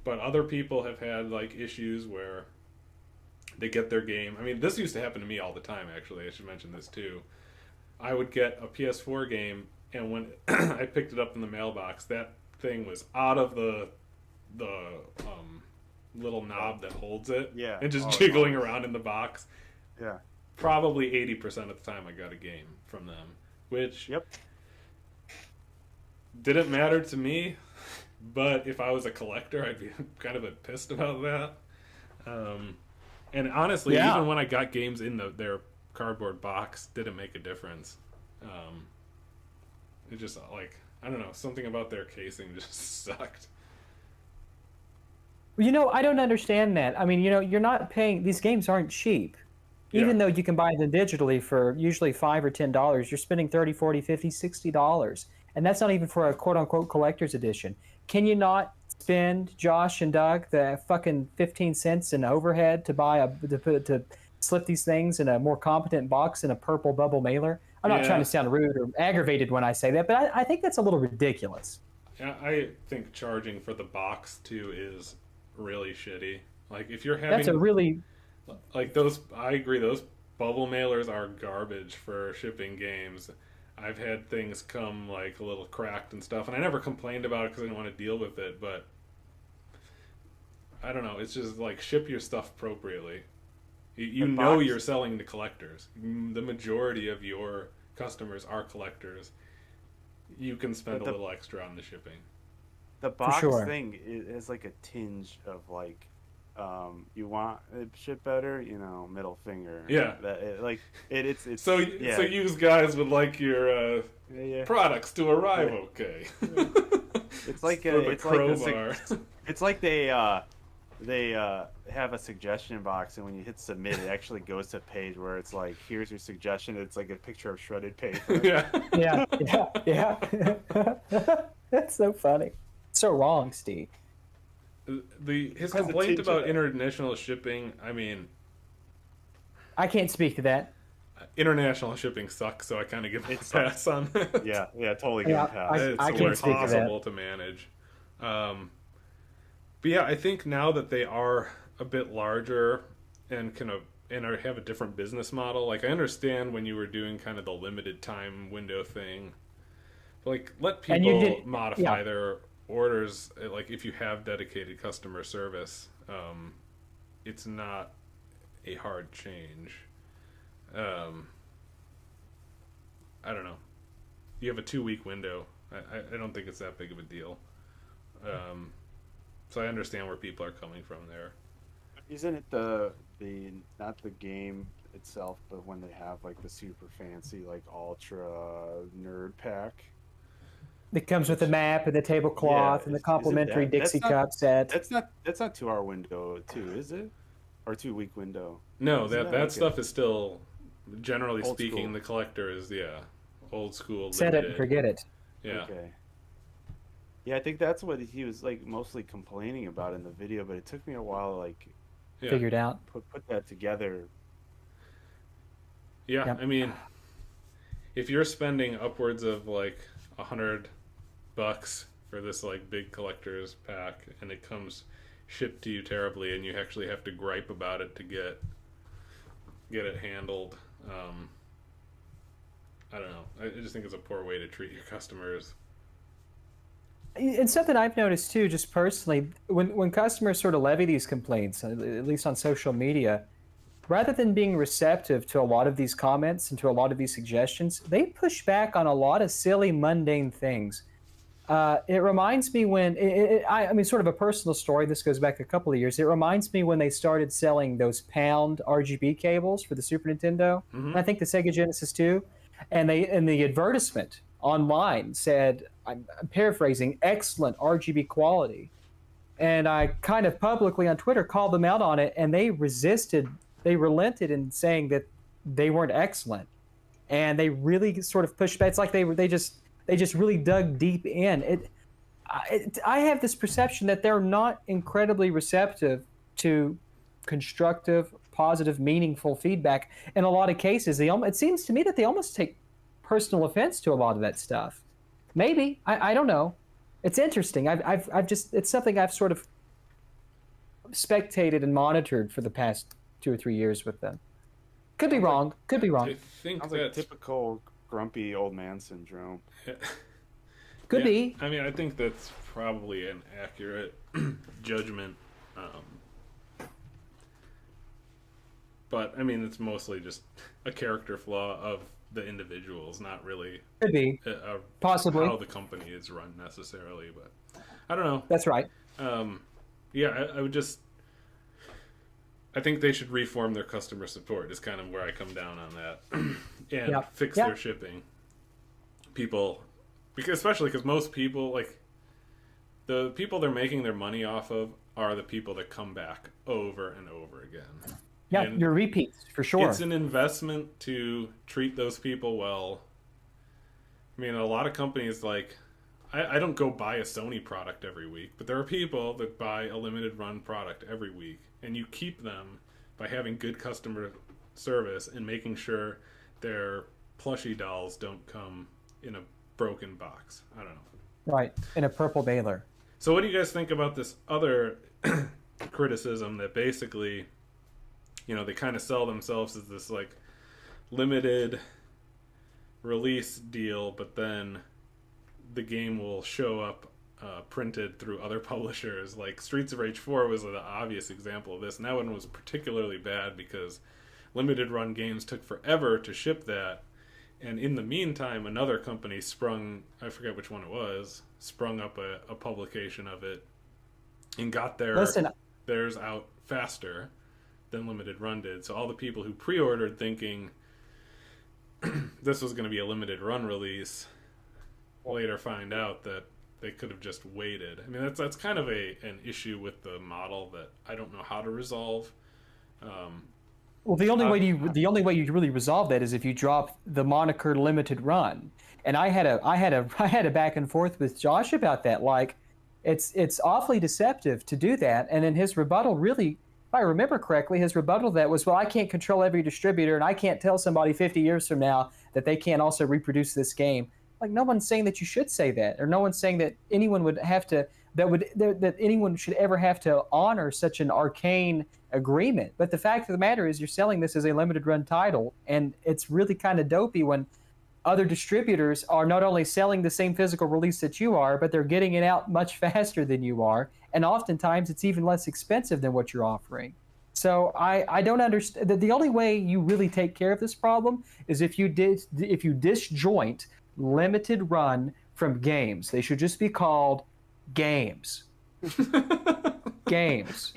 A: But other people have had like issues where they get their game. I mean, this used to happen to me all the time, actually. I should mention this, too. I would get a PS4 game, and when I picked it up in the mailbox, that thing was out of the little knob that holds it.
C: Yeah.
A: And just jiggling around in the box.
C: Yeah.
A: Probably 80% of the time I got a game from them, which didn't matter to me. But if I was a collector, I'd be kind of pissed about that. And honestly, even when I got games in their cardboard box, didn't make a difference. It just, like, I don't know, something about their casing just sucked.
B: Well, I don't understand that. I mean, you're not paying, these games aren't cheap. Even though you can buy them digitally for usually $5 or $10, you're spending $30, $40, $50, $60. And that's not even for a quote-unquote collector's edition. Can you not spend, Josh and Doug, the fucking 15 cents in overhead to buy to slip these things in a more competent box in a purple bubble mailer? I'm not trying to sound rude or aggravated when I say that, but I think that's a little ridiculous.
A: Yeah, I think charging for the box too is really shitty. Like if you're having
B: that's a really
A: like those, I agree. Those bubble mailers are garbage for shipping games. I've had things come like a little cracked and stuff, and I never complained about it because I didn't want to deal with it. But I don't know. It's just like ship your stuff appropriately. You know you're selling to collectors. The majority of your customers are collectors. You can spend a little extra on the shipping.
C: The box thing is like a tinge of like, you want it shipped better, middle finger.
A: Yeah.
C: It's
A: so you guys would like your products to arrive okay.
C: It's like it's like they have a suggestion box, and when you hit submit, it actually goes to a page where it's like, here's your suggestion. It's like a picture of shredded paper.
B: yeah. That's so funny. So wrong, Steve.
A: His complaint about international shipping, I mean,
B: I can't speak to that.
A: International shipping sucks, so I kind of give him a pass on that.
C: Yeah, totally give him a pass.
B: I can't speak to that. It's
A: impossible to manage. But yeah, I think now that they are a bit larger and have a different business model, like I understand when you were doing kind of the limited time window thing, but like let people modify their orders. Like if you have dedicated customer service, it's not a hard change. I don't know. You have a 2-week window. I don't think it's that big of a deal. So I understand where people are coming from there.
C: Isn't it the not the game itself, but when they have like the super fancy like ultra nerd pack?
B: It comes with the map and the tablecloth and the complimentary Dixie cup set.
C: That's not 2-hour window too, is it? Or 2-week window?
A: No, that stuff is still, generally speaking, the collector is old school.
B: Set it and forget it.
A: Yeah.
C: Okay. Yeah, I think that's what he was like mostly complaining about in the video, but it took me a while to like
B: figure it out.
C: Put that together.
A: Yeah, yep. I mean, if you're spending upwards of like $100 for this like big collector's pack, and it comes shipped to you terribly, and you actually have to gripe about it to get it handled, I don't know. I just think it's a poor way to treat your customers.
B: And something I've noticed too, just personally, when customers sort of levy these complaints, at least on social media, rather than being receptive to a lot of these comments and to a lot of these suggestions, they push back on a lot of silly, mundane things. It reminds me when, I mean, sort of a personal story, this goes back a couple of years. It reminds me when they started selling those pound RGB cables for the Super Nintendo, and I think the Sega Genesis too, and the advertisement online said, I'm paraphrasing, excellent RGB quality. and I kind of publicly on Twitter called them out on it, and they relented in saying that they weren't excellent, and they really sort of pushed back. It's like they just really dug deep in. I have this perception that they're not incredibly receptive to constructive, positive, meaningful feedback. In a lot of cases, it seems to me that they almost take personal offense to a lot of that stuff. Maybe I don't know. It's interesting. I've just it's something I've sort of spectated and monitored for the past 2 or 3 years with them. Could be wrong. Could be wrong.
A: I think
C: Sounds
A: that's
C: like typical grumpy old man syndrome.
B: Could be.
A: I mean, I think that's probably an accurate judgment. But I mean, it's mostly just a character flaw of the individuals, not really
B: Could be. Possibly.
A: how the company is run necessarily. But I don't know.
B: That's right.
A: Yeah, I would just. I think they should reform their customer support. Is kind of where I come down on that, and fix their shipping. People, especially because most people, like the people they're making their money off of, are the people that come back over and over again.
B: Yeah,
A: And
B: your repeats for sure.
A: it's an investment to treat those people well. I mean, a lot of companies, like, I don't go buy a Sony product every week, but there are people that buy a limited run product every week, and you keep them by having good customer service and making sure their plushie dolls don't come in a broken box. I don't know.
B: Right, in a purple baler.
A: So what do you guys think about this other criticism that basically, you know, they kind of sell themselves as this like limited release deal, but then the game will show up printed through other publishers? Like Streets of Rage 4 was the obvious example of this, and that one was particularly bad because limited run games took forever to ship that, and in the meantime another company sprung, I forget which one it was, sprung up a publication of it and got theirs out faster than limited run did. So all the people who pre-ordered thinking this was going to be a limited run release later find out that they could have just waited. I mean, that's kind of an issue with the model that I don't know how to resolve.
B: Well, the only way you really resolve that is if you drop the moniker limited run. And I had a back and forth with Josh about that. Like, it's awfully deceptive to do that. And then his rebuttal, really, if I remember correctly, his rebuttal to that was, well, I can't control every distributor, and I can't tell somebody 50 years from now that they can't also reproduce this game. Like, no one's saying that you should say that, or no one's saying that anyone would have to, that anyone should ever have to honor such an arcane agreement. But the fact of the matter is, you're selling this as a limited run title, and it's really kind of dopey when other distributors are not only selling the same physical release that you are, but they're getting it out much faster than you are, and oftentimes it's even less expensive than what you're offering. So I don't understand. The only way you really take care of this problem is if you disjoint limited run from games. They should just be called games. Games.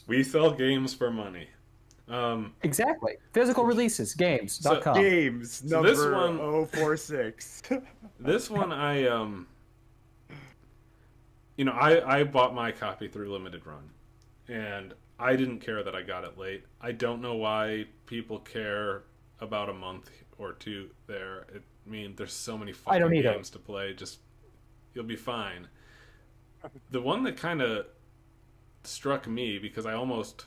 A: We sell games for money.
B: Exactly. Physical releases, games.com.
C: Games
A: So
C: number
A: this one-
C: 046.
A: This one, I bought my copy through limited run, and I didn't care that I got it late. I don't know why people care about a month or two there. I mean, there's so many fucking games to play. Just, you'll be fine. The one that kind of struck me, because I almost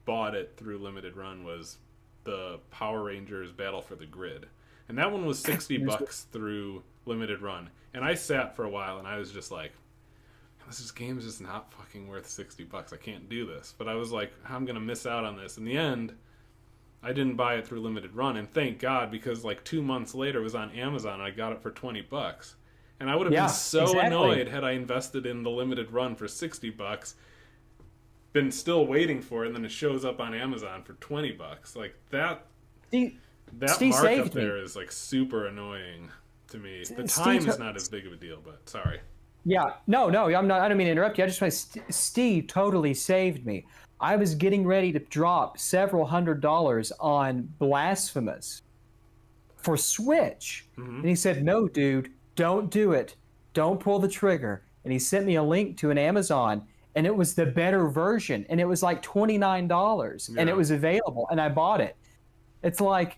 A: bought it through limited run, was the Power Rangers Battle for the Grid. And that one was $60 through limited run. And I sat for a while and I was just like, this game is just not fucking worth $60. I can't do this. But I was like, I'm going to miss out on this. In the end, I didn't buy it through limited run, and thank God, because like 2 months later it was on Amazon and I got it for $20. And I would have been so annoyed had I invested in the limited run for $60, been still waiting for it, and then it shows up on Amazon for $20. Like that markup there is like super annoying to me. The time is not as big of a deal, but sorry.
B: Yeah, no, I'm not. I don't mean to interrupt you. I just want Steve totally saved me. I was getting ready to drop several $100s on Blasphemous for Switch, and he said, "No, dude, don't do it. Don't pull the trigger. and he sent me a link to an Amazon, and it was the better version, and it was like $29, and it
A: Yeah.
B: was available, and I bought it. It's like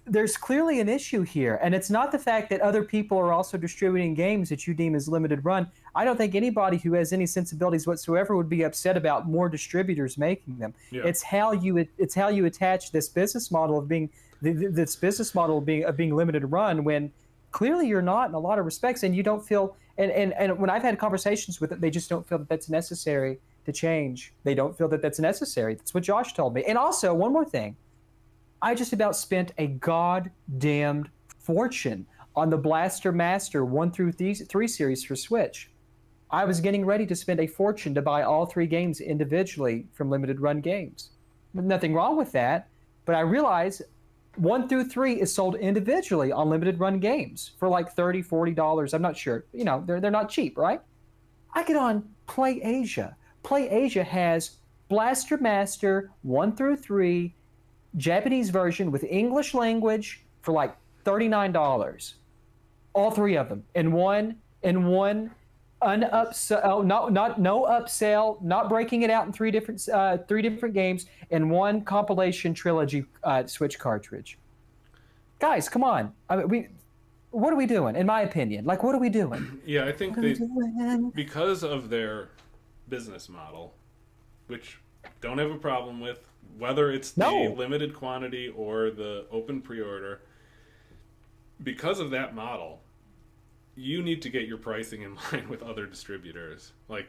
B: there's clearly an issue here, and it's not the fact that other people are also distributing games that you deem as limited run. I don't think anybody who has any sensibilities whatsoever would be upset about more distributors making them.
A: Yeah.
B: It's how you attach this business model of being this business model of being limited run when clearly you're not in a lot of respects, and you don't feel, and when I've had conversations with it, they just don't feel that that's necessary to change. They don't feel that that's necessary. That's what Josh told me. And also, one more thing, I just about spent a goddamned fortune on the Blaster Master 1 through 3 series for Switch. I was getting ready to spend a fortune to buy all 3 games individually from Limited Run Games. Nothing wrong with that, but I realized 1 through 3 is sold individually on Limited Run Games for like $30, $40. I'm not sure. You know, they're not cheap, right? I get on Play Asia. Play Asia has Blaster Master 1 through 3 Japanese version with English language for like $39. All 3 of them in one unupsell, no upsell, not breaking it out in 3 different games in one compilation trilogy Switch cartridge. Guys, come on. I mean, what are we doing? In my opinion, like, what are we doing?
A: Yeah, I think because of their business model, which don't have a problem with, whether it's the limited quantity or the open pre-order, because of that model, you need to get your pricing in line with other distributors. Like,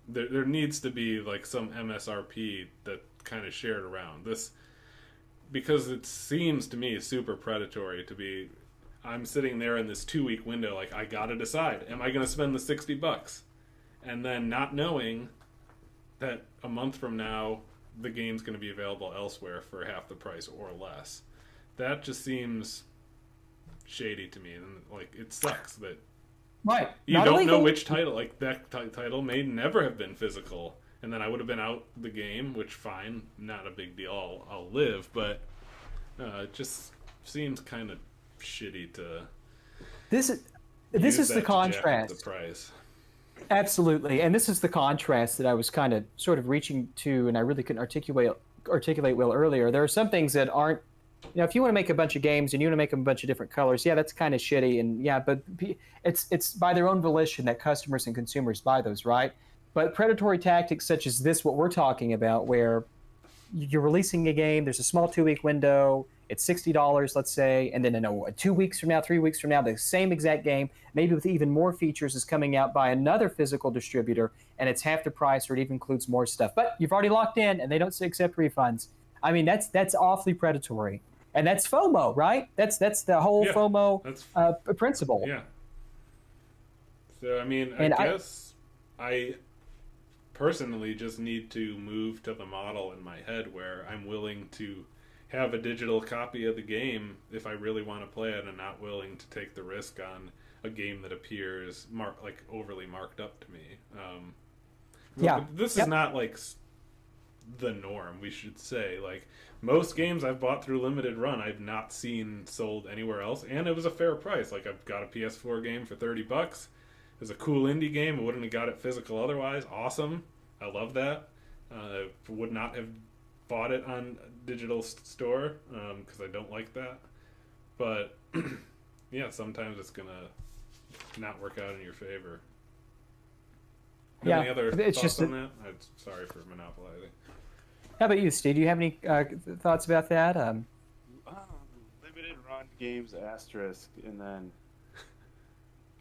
A: there needs to be like some MSRP that kind of shared around this, because it seems to me super predatory to be, I'm sitting there in this 2-week window, like, I gotta decide, am I gonna spend the $60? And then not knowing that a month from now the game's going to be available elsewhere for half the price or less. That just seems shady to me, and like, it sucks that you don't know which title, like that title may never have been physical, and then I would have been out the game, which fine, not a big deal, I'll live, but it just seems kind of shitty to
B: this is the contrast.
A: The price.
B: Absolutely, and this is the contrast that I was kind of sort of reaching to, and I really couldn't articulate well earlier. There are some things that aren't, you know, if you want to make a bunch of games and you want to make them a bunch of different colors, yeah, that's kind of shitty, and yeah, but it's by their own volition that customers and consumers buy those, right? But predatory tactics such as this, what we're talking about, where you're releasing a game, there's a small 2-week window, it's $60, let's say, and then in 2 weeks from now, 3 weeks from now, the same exact game, maybe with even more features, is coming out by another physical distributor, and it's half the price, or it even includes more stuff. But you've already locked in, and they don't accept refunds. I mean, that's awfully predatory, and that's FOMO, right? That's the whole FOMO principle.
A: Yeah. So I mean, I guess I personally just need to move to the model in my head where I'm willing to have a digital copy of the game if I really want to play it, and not willing to take the risk on a game that appears like overly marked up to me. This is not like the norm, we should say. Like, most games I've bought through limited run I've not seen sold anywhere else, and it was a fair price. Like, I've got a PS4 game for $30. It was a cool indie game. I wouldn't have got it physical otherwise. Awesome. I love that. Would not have bought it on digital store because I don't like that. But yeah, sometimes it's gonna not work out in your favor. Any other thoughts on that? I'm sorry for monopolizing.
B: How about you, Steve? Do you have any thoughts about that?
C: Limited run games asterisk, and then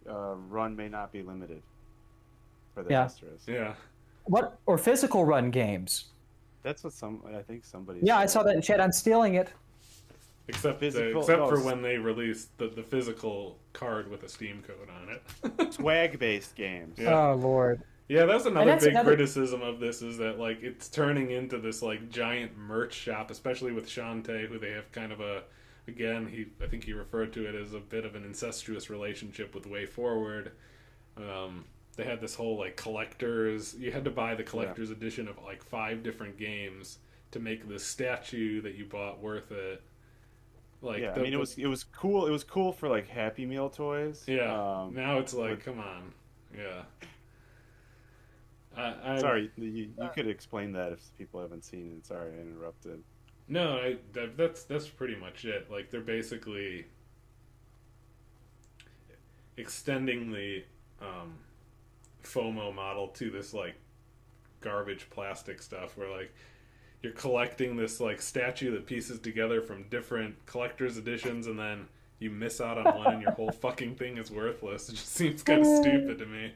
C: run may not be limited for the asterisk.
A: Yeah.
B: What, or physical run games?
C: That's what I think somebody.
B: Yeah,
C: said.
B: I saw that in chat. I'm stealing it.
A: Except for when they released the physical card with a Steam code on it.
C: Swag-based games.
A: Yeah.
B: Oh, Lord.
A: Yeah, that's another big criticism of this, is that, like, it's turning into this, like, giant merch shop, especially with Shantae, who they have kind of a, again, I think he referred to it as a bit of an incestuous relationship with Way Forward. They had this whole, like, you had to buy the collector's edition of, like, 5 different games to make the statue that you bought worth it. Like,
C: I mean, it was cool. It was cool for, like, Happy Meal toys.
A: Yeah. Now it's like, come on. Yeah.
C: Sorry, you could explain that if people haven't seen it. Sorry, I interrupted.
A: No, that's pretty much it. Like they're basically extending the FOMO model to this like garbage plastic stuff where like you're collecting this like statue that pieces together from different collector's editions and then you miss out on one and your whole fucking thing is worthless. It just seems kind of stupid to me.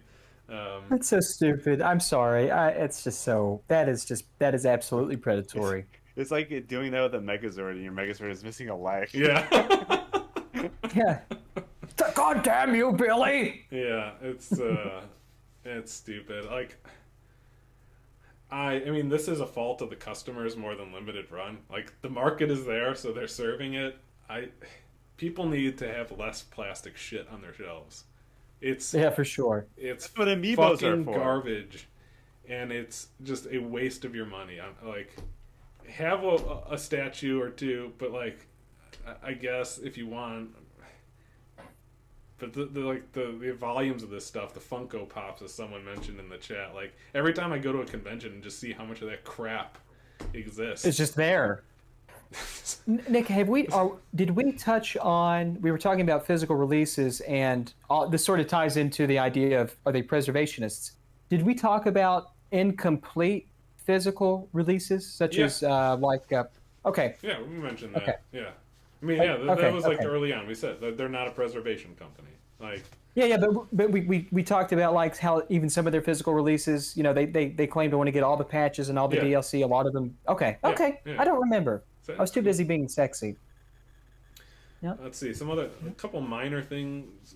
B: That's so stupid. I'm sorry. It's just so that is absolutely predatory.
C: It's like doing that with a Megazord, and your Megazord is missing a leg.
A: Yeah.
B: Yeah. God damn you, Billy!
A: Yeah, it's stupid. Like, I mean, this is a fault of the customers more than limited run. Like, the market is there, so they're serving it. People need to have less plastic shit on their shelves.
B: Yeah, for sure.
A: It's
C: That's what amiibos
A: fucking
C: are for.
A: garbage, and it's just a waste of your money. I'm like, have a statue or two, but like, I guess if you want. But the volumes of this stuff, the Funko Pops, as someone mentioned in the chat, like every time I go to a convention and just see how much of that crap exists,
B: It's just there. Nick, did we touch on? We were talking about physical releases, and this sort of ties into the idea of are they preservationists? Did we talk about incomplete physical releases, such as okay?
A: Yeah, we mentioned that.
B: Okay.
A: Yeah, I mean, yeah, that was like
B: okay.
A: early on. We said that they're not a preservation company. Like,
B: Yeah, but we talked about like how even some of their physical releases, you know, they claim to want to get all the patches and all the DLC. A lot of them. Okay.
A: Yeah.
B: I don't remember.
A: So,
B: I was too busy being sexy. Yeah.
A: Let's see a couple minor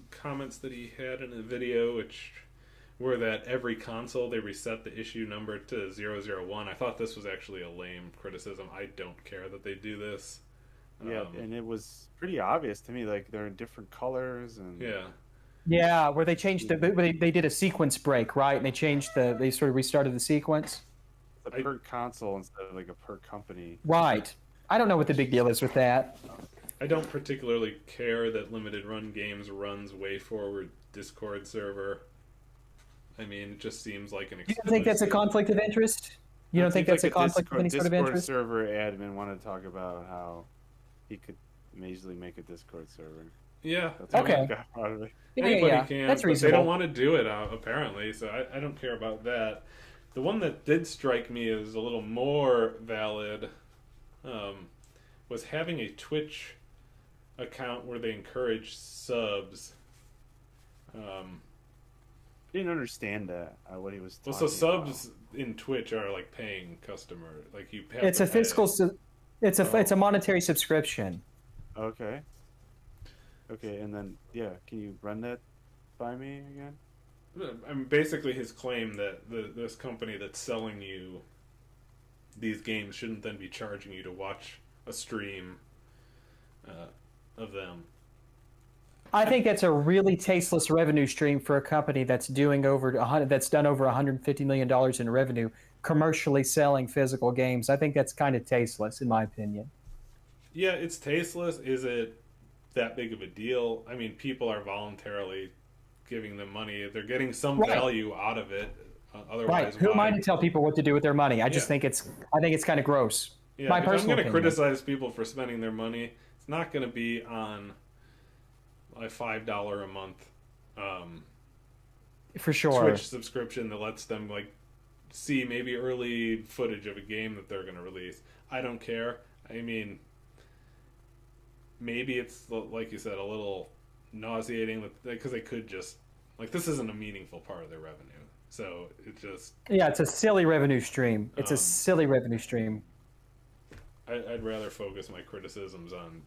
A: comments that he had in a video, which were that every console they reset the issue number to 001. I thought this was actually a lame criticism. I don't care that they do this.
C: Yeah, and it was pretty obvious to me. Like they're in different colors and
B: Yeah, where they changed they did a sequence break, right? And they sort of restarted the sequence.
C: a per console instead of like a per company.
B: Right. I don't know what the big deal is with that.
A: I don't particularly care that Limited Run Games runs WayForward Discord server. I mean, it just seems like an.
B: You don't think that's a conflict of interest? You don't think that's a conflict of any sort of interest?
C: Discord server admin wanted to talk about how he could easily make a Discord server.
A: Yeah.
C: That's
B: okay.
C: Out of it.
A: Anybody can.
B: That's
A: but
B: reasonable.
A: they don't want to do it apparently, so I don't care about that. The one that did strike me as a little more valid was having a Twitch account where they encourage subs.
C: I didn't understand that what he was talking
A: Well, so subs
C: about.
A: in Twitch are like paying customer, like you. Have
B: It's
A: to
B: a fiscal.
A: pay.
B: It's a monetary subscription.
C: Okay, and then can you run that by me again?
A: I mean, basically his claim that this company that's selling you these games shouldn't then be charging you to watch a stream of them.
B: I think that's a really tasteless revenue stream for a company that's done over $150 million in revenue commercially selling physical games. I think that's kind of tasteless, in my opinion.
A: Yeah, it's tasteless. Is it that big of a deal? I mean, people are voluntarily giving them money. They're getting some value out of it. Otherwise,
B: right. Who am I to tell people what to do with their money? I just think it's kind of gross.
A: Yeah,
B: my
A: if
B: personal
A: I'm going to
B: opinion.
A: criticize people for spending their money, it's not going to be on a $5 a month
B: for sure
A: Twitch subscription that lets them like see maybe early footage of a game that they're going to release. I don't care. I mean, maybe it's like you said, a little nauseating because they could just like this isn't a meaningful part of their revenue, so it just
B: it's a silly revenue stream. It's a silly revenue stream.
A: I'd rather focus my criticisms on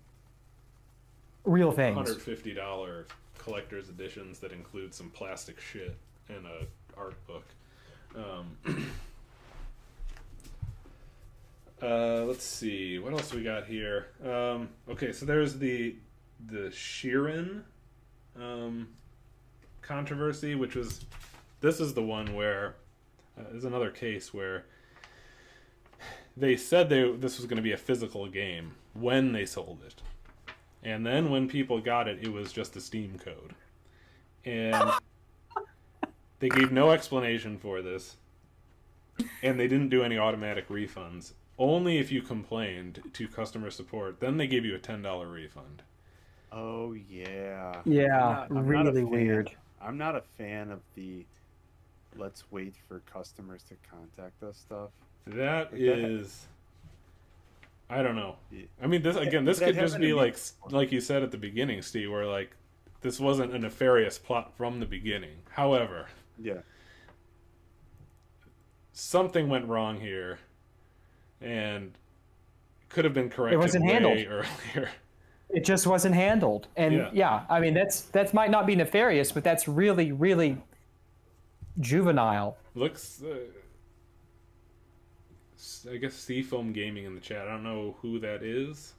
B: real things.
A: $150 collector's editions that include some plastic shit and a art book. Let's see what else we got here. Okay, so there's the Sheeran controversy, which was this is the one where there's another case where they said this was going to be a physical game when they sold it, and then when people got it, it was just a Steam code, and They gave no explanation for this, and they didn't do any automatic refunds. Only if you complained to customer support, then they gave you a $10 refund.
C: Oh yeah.
B: Yeah,
C: I'm not a
B: really
C: fan.
B: weird.
C: I'm not a fan of the let's wait for customers to contact us stuff.
A: That
C: Like
A: is, I don't know.
C: Yeah.
A: I mean, this
C: That
A: could just
C: happened to
A: be
C: me
A: like you said at the beginning, Steve, where like this wasn't a nefarious plot from the beginning. However,
C: Yeah.
A: something went wrong here, and could have been corrected
B: wasn't
A: way
B: handled.
A: earlier.
B: It just wasn't handled. And
A: Yeah.
B: I mean, that might not be nefarious, but that's really, really juvenile.
A: Looks, I guess Seafoam Gaming in the chat. I don't know who that is.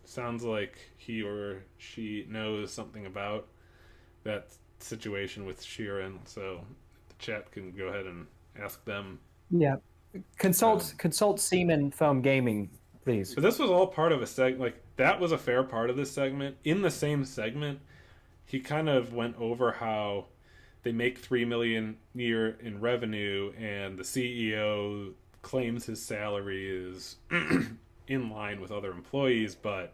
A: Sounds like he or she knows something about that situation with Sheeran, so the chat can go ahead and ask them.
B: Yeah. Consult Seaman Foam Gaming, please.
A: But this was all part of a like that was a fair part of this segment. In the same segment, he kind of went over how they make $3 million a year in revenue, and the CEO claims his salary is in line with other employees, but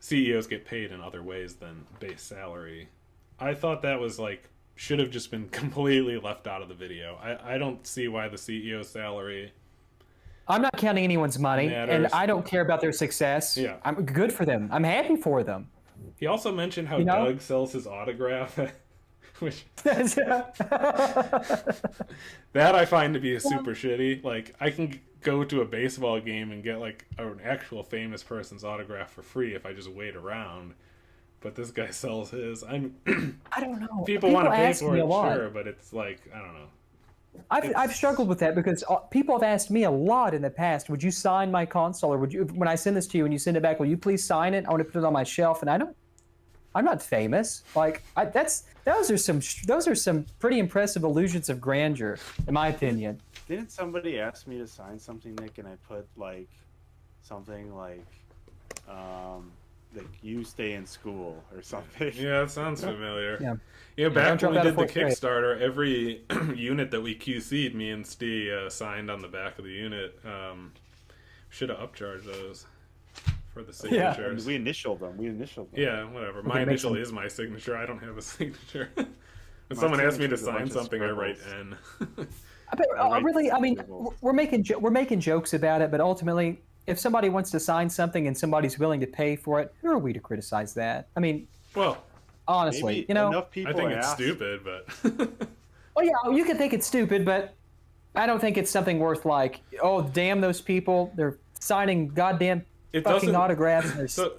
A: CEOs get paid in other ways than base salary. I thought that was like should have just been completely left out of the video. I don't see why the CEO salary.
B: I'm not counting anyone's money,
A: Matters.
B: and I don't care about their success.
A: Yeah.
B: I'm good for them. I'm happy for them.
A: He also mentioned how
B: You know?
A: Doug sells his autograph, which that I find to be super shitty. Like, I can go to a baseball game and get like an actual famous person's autograph for free if I just wait around. But this guy sells his.
B: I don't know.
A: People want to pay
B: ask
A: for
B: me
A: it,
B: a lot.
A: sure, but it's like I don't know.
B: I've struggled with that because people have asked me a lot in the past, would you sign my console, or would you, when I send this to you and you send it back, will you please sign it? I want to put it on my shelf. And I'm not famous. Like those are some pretty impressive illusions of grandeur, in my opinion.
C: Didn't somebody ask me to sign something, Nick, and I put like something like you stay in school or something?
A: Yeah, it sounds familiar.
B: Yeah.
A: Back
B: Don't
A: when we
B: drop out
A: did
B: of
A: the
B: fourth grade.
A: Kickstarter, every unit that we QC'd, me and Steve signed on the back of the unit. Should have upcharged those for the
B: Yeah.
A: signatures.
C: We initialed them.
A: Yeah, whatever. My
B: Okay, makes
A: initial
B: sense.
A: is my signature. I don't have a signature. When
C: My
A: someone asks me to
C: signature's a
A: sign
C: bunch of
A: something, I write
C: scribbles.
A: N.
B: Really, I mean,
C: scribbles.
B: we're making jokes about it, but ultimately, if somebody wants to sign something and somebody's willing to pay for it, who are we to criticize that? I mean,
A: Well,
B: honestly,
C: Maybe enough people
A: I think it's
C: asked.
A: stupid, but
B: well, yeah, you can think it's stupid, but I don't think it's something worth like, oh, damn those people, they're signing goddamn
A: it
B: fucking
A: doesn't.
B: autographs. And they're
A: So,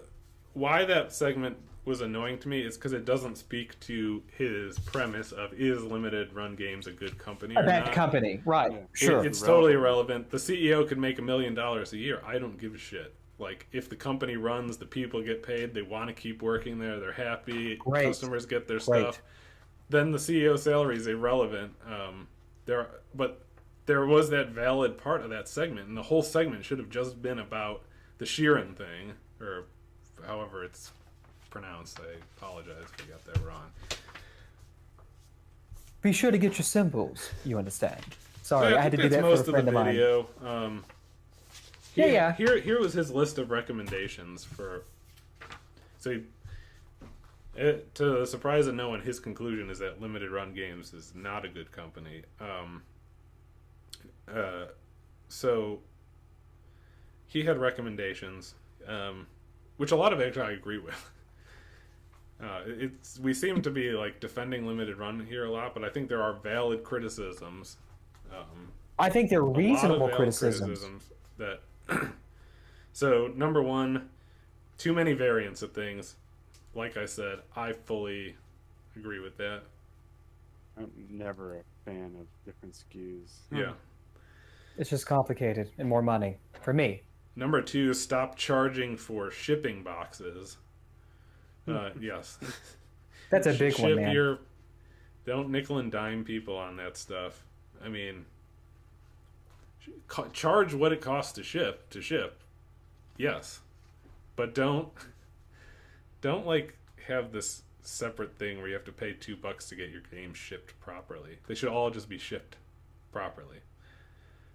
A: why that segment was annoying to me is because it doesn't speak to his premise of is limited run games a good company
B: a
A: or
B: bad
A: not.
B: company, right?
C: Yeah.
B: Sure.
A: It's totally irrelevant. The CEO could make $1 million a year. I don't give a shit. Like, if the company runs, the people get paid, they want to keep working there, they're happy,
B: Great.
A: customers get their
B: Great.
A: stuff, then the CEO salary is irrelevant. But there was that valid part of that segment, and the whole segment should have just been about the Sheeran thing, or however it's pronounced. I apologize if I got that wrong.
B: Be sure to get your symbols. You understand? Sorry, I had to do
A: That's
B: that for a
A: most of
B: friend
A: the
B: of mine.
A: video.
B: Yeah.
A: Here was his list of recommendations for. So, to the surprise of no one, his conclusion is that limited run games is not a good company. So he had recommendations, which a lot of actually I agree with. We seem to be like defending limited run here a lot, but I think there are valid criticisms.
B: I think they're
A: A lot of
B: reasonable
A: valid
B: criticisms.
A: that so number one, too many variants of things. Like I said, I fully agree with that.
C: I'm never a fan of different SKUs.
A: Yeah.
B: It's just complicated and more money for me.
A: Number two, stop charging for shipping boxes. Yes.
B: That's a big one, man.
A: Don't nickel and dime people on that stuff. I mean, charge what it costs to ship. Yes. But don't like have this separate thing where you have to pay $2 to get your game shipped properly. They should all just be shipped properly.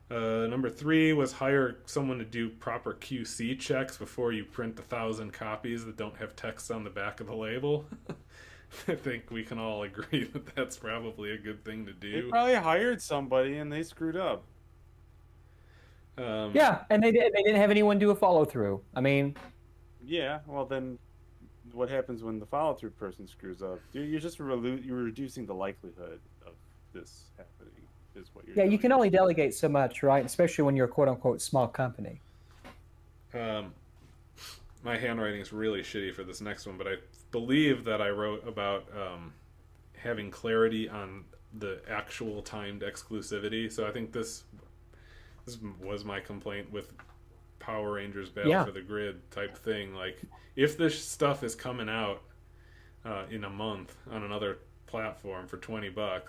A: Number 3 was hire someone to do proper QC checks before you print 1,000 copies that don't have text on the back of the label. I think we can all agree that that's probably a good thing to
C: They
A: do.
C: probably hired somebody and they screwed up.
B: Yeah, and they didn't have anyone do a follow through. I mean,
C: Yeah, well then, what happens when the follow-through person screws up? You're just you're reducing the likelihood of this happening. Is what you're
B: yeah, you
C: doing.
B: can only delegate so much, right? Especially when you're a quote unquote small company.
A: My handwriting is really shitty for this next one, but I believe that I wrote about having clarity on the actual timed exclusivity. So I think this was my complaint with Power Rangers Battle for the Grid type thing. Like, if this stuff is coming out in a month on another platform for $20,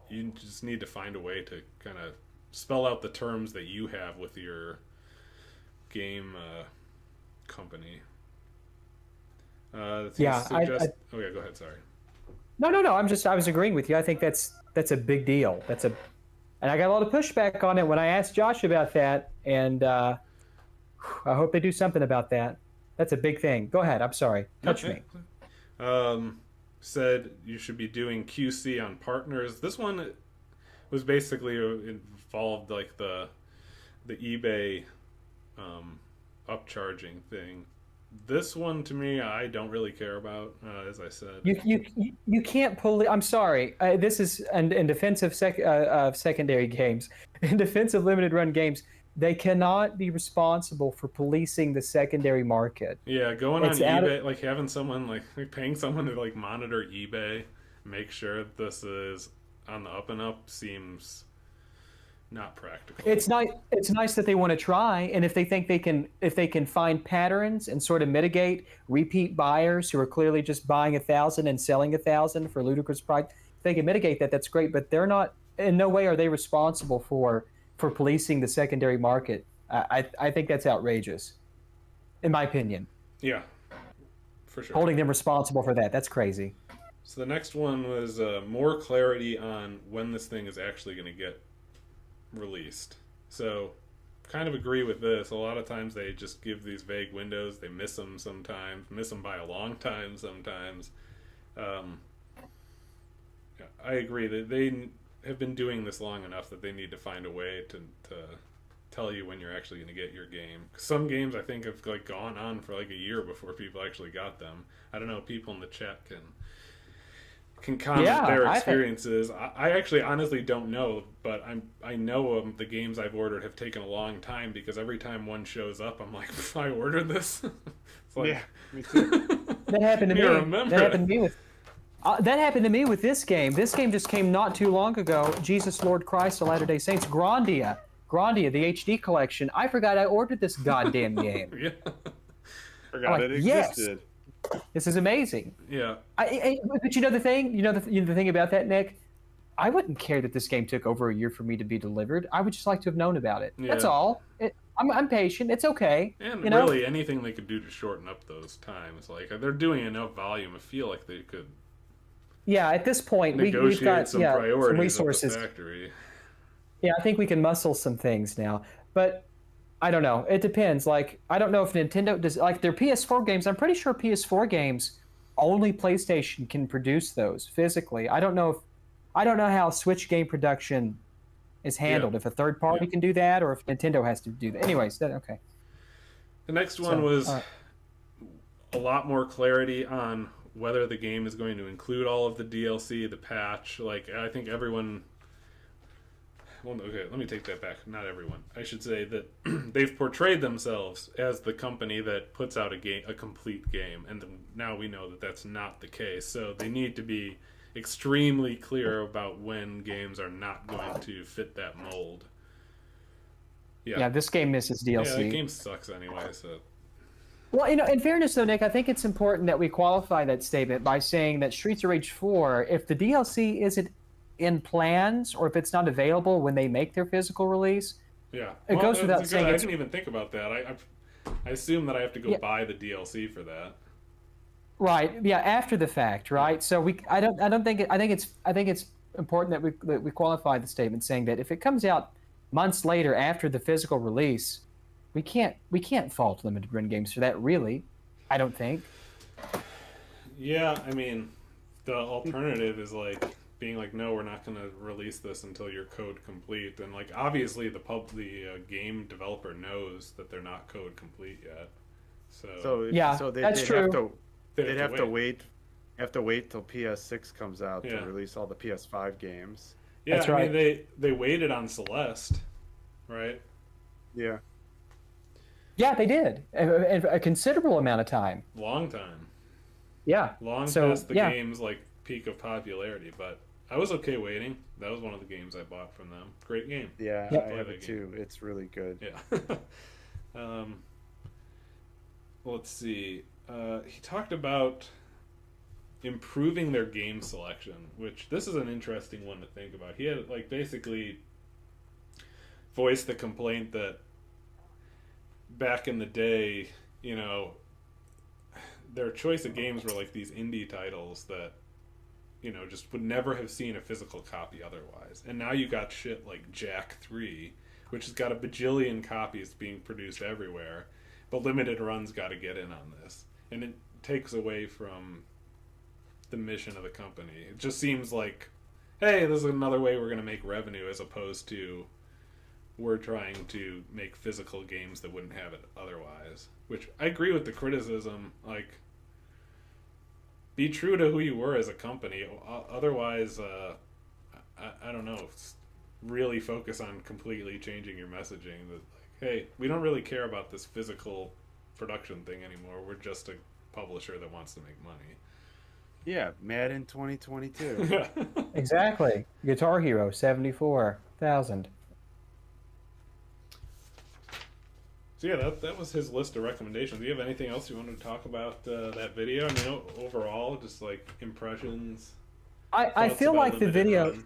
A: you just need to find a way to kind of spell out the terms that you have with your game company. Oh yeah, go ahead. Sorry.
B: No. I was agreeing with you. I think that's a big deal. And I got a lot of pushback on it when I asked Josh about that, and I hope they do something about that. That's a big thing. Go ahead. I'm sorry. Touch me.
A: Said you should be doing QC on partners. This one was basically involved like the eBay upcharging thing. This one, to me, I don't really care about, as I said.
B: You can't pull it. I'm sorry. This is in defense of secondary games. In defense of limited run games, they cannot be responsible for policing the secondary market.
A: Yeah, going on eBay, like having someone, like paying someone to like monitor eBay, make sure this is on the up and up, seems not practical.
B: It's nice that they want to try, and if they think if they can find patterns and sort of mitigate repeat buyers who are clearly just buying 1,000 and selling 1,000 for ludicrous price, if they can mitigate that, that's great. But they're not. In no way are they responsible for policing the secondary market. I think that's outrageous, in my opinion.
A: Yeah, for sure.
B: Holding them responsible for that, that's crazy.
A: So the next one was more clarity on when this thing is actually going to get released. So kind of agree with this. A lot of times they just give these vague windows. They miss them sometimes, miss them by a long time sometimes. I agree that they have been doing this long enough that they need to find a way to tell you when you're actually going to get your game. Some games I think have like gone on for like a year before people actually got them. I don't know, people in the chat can comment their experiences. I actually honestly don't know, but I know the games I've ordered have taken a long time because every time one shows up, I'm like, I ordered this. It's like,
C: yeah, me too.
B: That happened to me.
A: Remember.
B: That happened to me with. That happened to me with this game. This game just came not too long ago. Jesus Lord Christ of Latter-day Saints, Grandia, the HD collection. I forgot I ordered this goddamn game.
A: Yeah.
C: Forgot it existed.
B: Yes, this is amazing.
A: Yeah.
B: But you know the thing? You know the thing about that, Nick? I wouldn't care that this game took over a year for me to be delivered. I would just like to have known about it.
A: Yeah.
B: That's all. I'm patient. It's okay.
A: And
B: you know?
A: really, anything they could do to shorten up those times. Like, they're doing enough volume. I feel like they could...
B: Yeah, at this point, we've got
A: some priorities
B: some resources.
A: At the factory.
B: Yeah, I think we can muscle some things now. But I don't know. It depends. Like, I don't know if Nintendo does... Like, their PS4 games, I'm pretty sure PS4 games, only PlayStation can produce those physically. I don't know how Switch game production is handled. If a third party can do that, or if Nintendo has to do that. Anyways, okay.
A: The next one was a lot more clarity on whether the game is going to include all of the DLC, the patch. Like, I think everyone... Well, okay, let me take that back. Not everyone. I should say that they've portrayed themselves as the company that puts out a complete game, and now we know that that's not the case. So they need to be extremely clear about when games are not going to fit that mold.
B: Yeah, this game misses DLC.
A: Yeah, the game sucks anyway, so...
B: Well, in fairness, though, Nick, I think it's important that we qualify that statement by saying that Streets of Rage 4, if the DLC isn't in plans or if it's not available when they make their physical release, it goes without saying.
A: I didn't even think about that. I assume that I have to go buy the DLC for that.
B: Right. Yeah. After the fact. Right. So I don't think I think it's important that we qualify the statement saying that if it comes out months later after the physical release, we can't fault limited run games for that. Really, I don't think.
A: Yeah, I mean, the alternative is like being like, no, we're not going to release this until your code complete, and like obviously the game developer knows that they're not code complete yet. So
B: Yeah,
C: so
B: that's
C: they'd
B: true.
C: they'd have to wait till PS6 comes out
A: Yeah.
C: to release all the PS5 games.
A: yeah,
B: That's
A: I
B: right.
A: mean they waited on Celeste, right?
C: Yeah.
B: Yeah, they did a considerable amount of time.
A: Long time,
B: Yeah.
A: long
B: So,
A: past the
B: yeah.
A: game's like peak of popularity, but I was okay waiting. That was one of the games I bought from them. Great game.
C: Yeah,
B: Yep.
C: I have
A: Play
C: it
A: that
C: too. It's really good.
A: Yeah. Let's see. He talked about improving their game selection, which this is an interesting one to think about. He had like basically voiced the complaint that back in the day, you know, their choice of games were like these indie titles that, you know, just would never have seen a physical copy otherwise. And now you got shit like Jack 3, which has got a bajillion copies being produced everywhere, but limited runs got to get in on this. And it takes away from the mission of the company. It just seems like, hey, this is another way we're going to make revenue, as opposed to we're trying to make physical games that wouldn't have it otherwise. Which I agree with the criticism. Like, be true to who you were as a company. Otherwise, I don't know. Really focus on completely changing your messaging. That like, hey, we don't really care about this physical production thing anymore. We're just a publisher that wants to make money.
C: Yeah, Madden 2022.
A: Yeah.
B: Exactly. Guitar Hero 74,000.
A: So yeah, that was his list of recommendations. Do you have anything else you wanted to talk about that video? I mean, overall, just like impressions.
B: I
A: thoughts
B: feel
A: about
B: like the
A: Limited
B: video.
A: Run?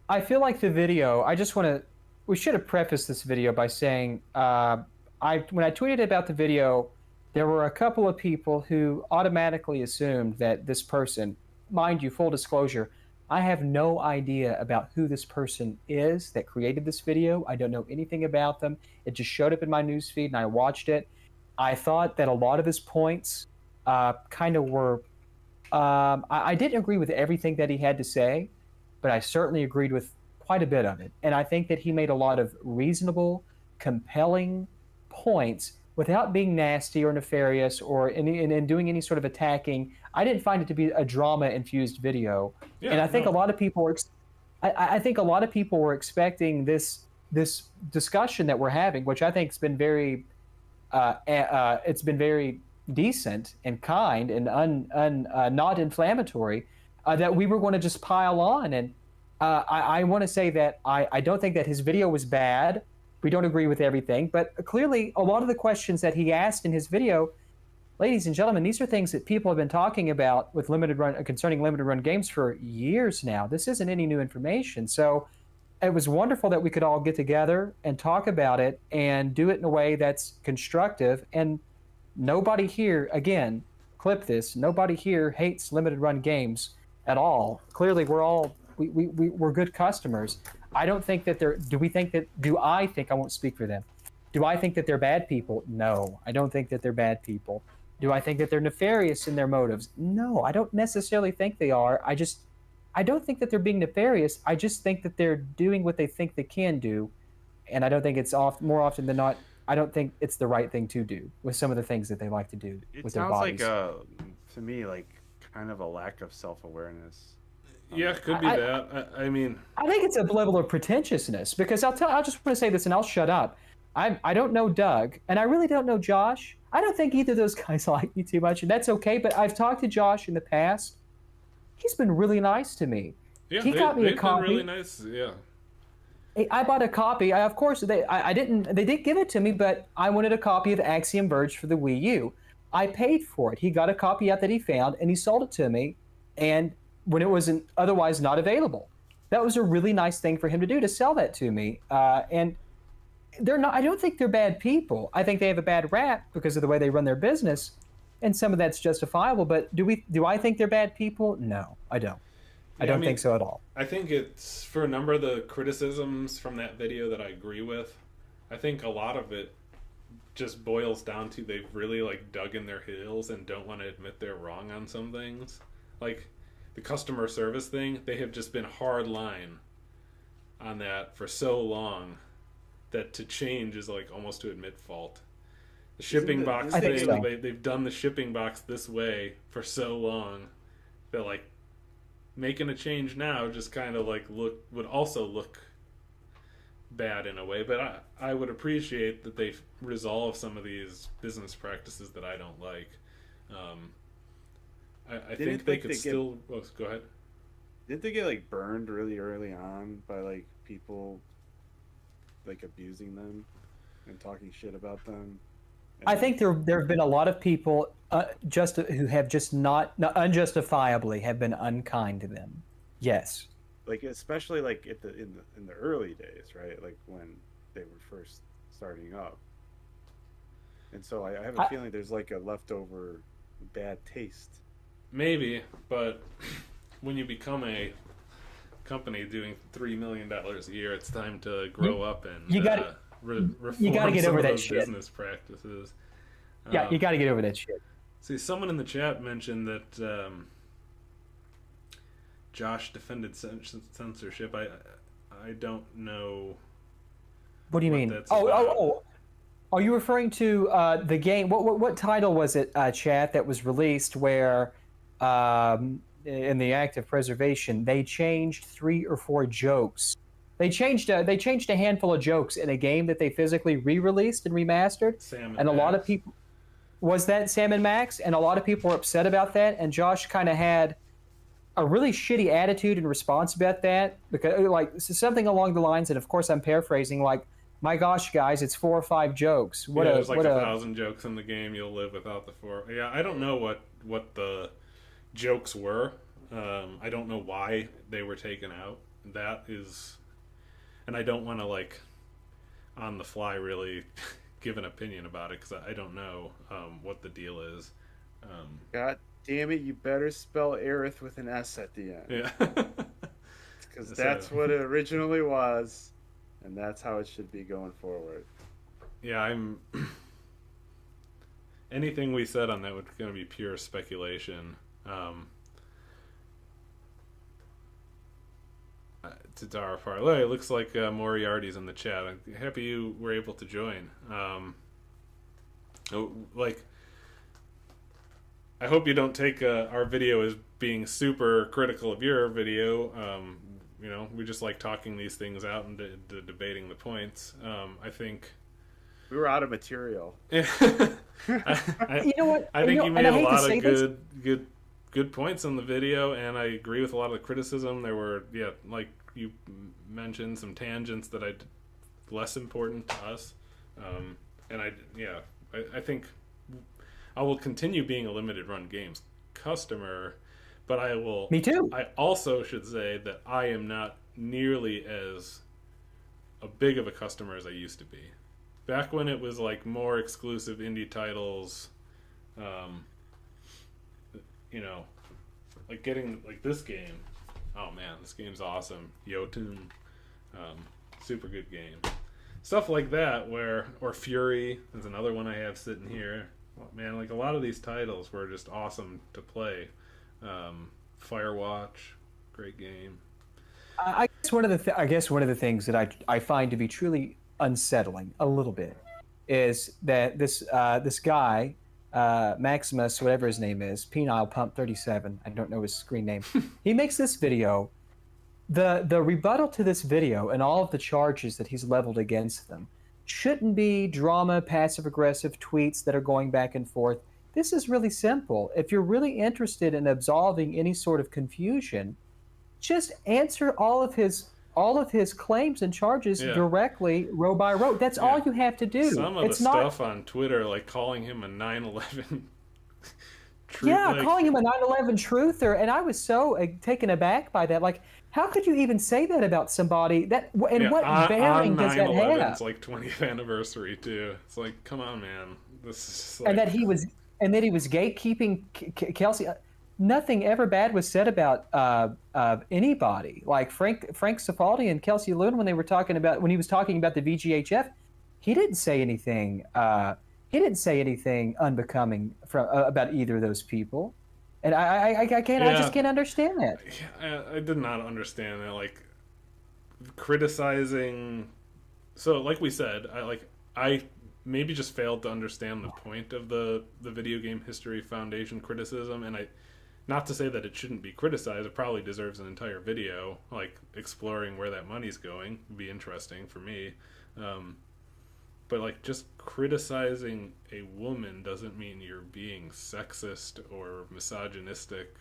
B: I feel like the video. I just want to. We should have prefaced this video by saying, when I tweeted about the video, there were a couple of people who automatically assumed that this person, mind you, full disclosure, I have no idea about who this person is that created this video. I don't know anything about them. It just showed up in my newsfeed and I watched it. I thought that a lot of his points kind of were. I didn't agree with everything that he had to say, but I certainly agreed with quite a bit of it. And I think that he made a lot of reasonable, compelling points without being nasty or nefarious or in doing any sort of attacking. I didn't find it to be a drama-infused video.
A: Yeah,
B: And I think
A: no.
B: a lot of people were. I think a lot of people were expecting this discussion that we're having, which I think has been very, it's been very decent and kind and not inflammatory, that we were going to just pile on. And I want to say that I don't think that his video was bad. We don't agree with everything, but clearly a lot of the questions that he asked in his video, ladies and gentlemen, these are things that people have been talking about with concerning limited run games for years now. This isn't any new information. So it was wonderful that we could all get together and talk about it and do it in a way that's constructive. And nobody here, again, clip this, nobody here hates limited run games at all. Clearly we're good customers. I don't think that I won't speak for them. Do I think that they're bad people? No, I don't think that they're bad people. Do I think that they're nefarious in their motives? No, I don't necessarily think they are. I don't think that they're being nefarious. I just think that they're doing what they think they can do. And I don't think it's more often than not, I don't think it's the right thing to do with some of the things that they like to do
C: It
B: with their
C: sounds
B: bodies.
C: like to me like kind of a lack of self-awareness.
A: Yeah, could be that. I mean,
B: I think it's a level of pretentiousness because I'll just want to say this and I'll shut up. I don't know Doug and I really don't know Josh. I don't think either of those guys like me too much, and that's okay. But I've talked to Josh in the past. He's been really nice to me.
A: yeah,
B: He got me a
A: they've been
B: copy.
A: really nice. Yeah,
B: I bought a copy. Of course, they did give it to me, but I wanted a copy of Axiom Verge for the Wii U. I paid for it. He got a copy out that he found, and he sold it to me. And when it wasn't otherwise not available, that was a really nice thing for him to do, to sell that to me. And they're not. I don't think they're bad people. I think they have a bad rap because of the way they run their business. and some of that's justifiable. But do I think they're bad people? No, I don't. I don't think so at all.
A: I think it's for a number of the criticisms from that video that I agree with. I think a lot of it just boils down to they've really like dug in their heels and don't want to admit they're wrong on some things. Like the customer service thing, they have just been hard line on that for so long that to change is like almost to admit fault. The shipping box thing,
B: so.
A: they've done the shipping box this way for so long that like making a change now just kind of like would also look bad in a way. But I would appreciate that they resolve some of these business practices that I don't like. I think they could still. Oh, go ahead.
C: Didn't they get like burned really early on by like people like abusing them and talking shit about them?
B: I think there have been a lot of people who have just not unjustifiably have been unkind to them. Yes.
C: Like especially like in the early days, right? Like when they were first starting up. And so I have a feeling there's like a leftover bad taste.
A: Maybe, but when you become a company doing $3 million a year, it's time to grow up and reform
B: get
A: some
B: over
A: of
B: that
A: those
B: shit.
A: business practices.
B: Yeah, you got to get over that shit.
A: See, someone in the chat mentioned that Josh defended censorship. I don't know.
B: What do you mean?
A: That's about.
B: Are you referring to the game? What title was it, chat, that was released where in the act of preservation they changed 3 or 4 jokes? They changed a handful of jokes in a game that they physically re-released and remastered.
A: Sam
B: and a lot of people was that Sam and Max, and a lot of people were upset about that. And Josh kind of had a really shitty attitude in response about that, because like something along the lines, and of course I'm paraphrasing, like, my gosh, guys, it's 4 or 5 jokes.
A: There's like 1,000 jokes in the game. You'll live without the 4. Yeah, I don't know what the jokes were. I don't know why they were taken out. That is, and I don't want to like on the fly really give an opinion about it because I don't know what the deal is.
C: God damn it! You better spell Aerith with an S at the end.
A: Yeah,
C: because that's what it originally was. And that's how it should be going forward.
A: Yeah, anything we said on that was going to be pure speculation. To Dara Farley, it looks like Moriarty's in the chat. I'm happy you were able to join. I hope you don't take our video as being super critical of your video. We just like talking these things out and debating the points. I think
C: we were out of material.
B: You know what?
A: I think you made a lot of good points on the video, and I agree with a lot of the criticism. There were, like you mentioned, some tangents that less important to us. And I think I will continue being a limited run games customer. But I will.
B: Me too.
A: I also should say that I am not nearly as a big of a customer as I used to be. Back when it was like more exclusive indie titles, like getting like this game. Oh man, this game's awesome. Yotun, super good game. Stuff like that, or Fury is another one I have sitting here. Well, man, like a lot of these titles were just awesome to play. Firewatch, great game.
B: I guess one of the things that I find to be truly unsettling a little bit is that this guy Maximus, whatever his name is, Penile Pump 37, I don't know his screen name. He makes this video. The rebuttal to this video and all of the charges that he's leveled against them shouldn't be drama, passive aggressive tweets that are going back and forth. This is really simple. If you're really interested in absolving any sort of confusion, just answer all of his claims and charges directly, row by row. That's all you have to do.
A: Some of the stuff on Twitter, like calling him a 9/11
B: calling him a 9/11 truther, and I was so taken aback by that. Like, how could you even say that about somebody? What bearing does that have?
A: It's like 20th anniversary too. It's like, come on, man. This is like...
B: And that he was and that he was gatekeeping Kelsey. Nothing ever bad was said about anybody. Like Frank Cifaldi and Kelsey Lewin when he was talking about the VGHF, he didn't say anything. He didn't say anything unbecoming about either of those people, and I can't. I just can't understand that.
A: I did not understand that. Like criticizing. So, like we said, I maybe just failed to understand the point of the Video Game History Foundation criticism, and not to say that it shouldn't be criticized. It probably deserves an entire video, like exploring where that money's going. Would be interesting for me. But like just criticizing a woman doesn't mean you're being sexist or misogynistic.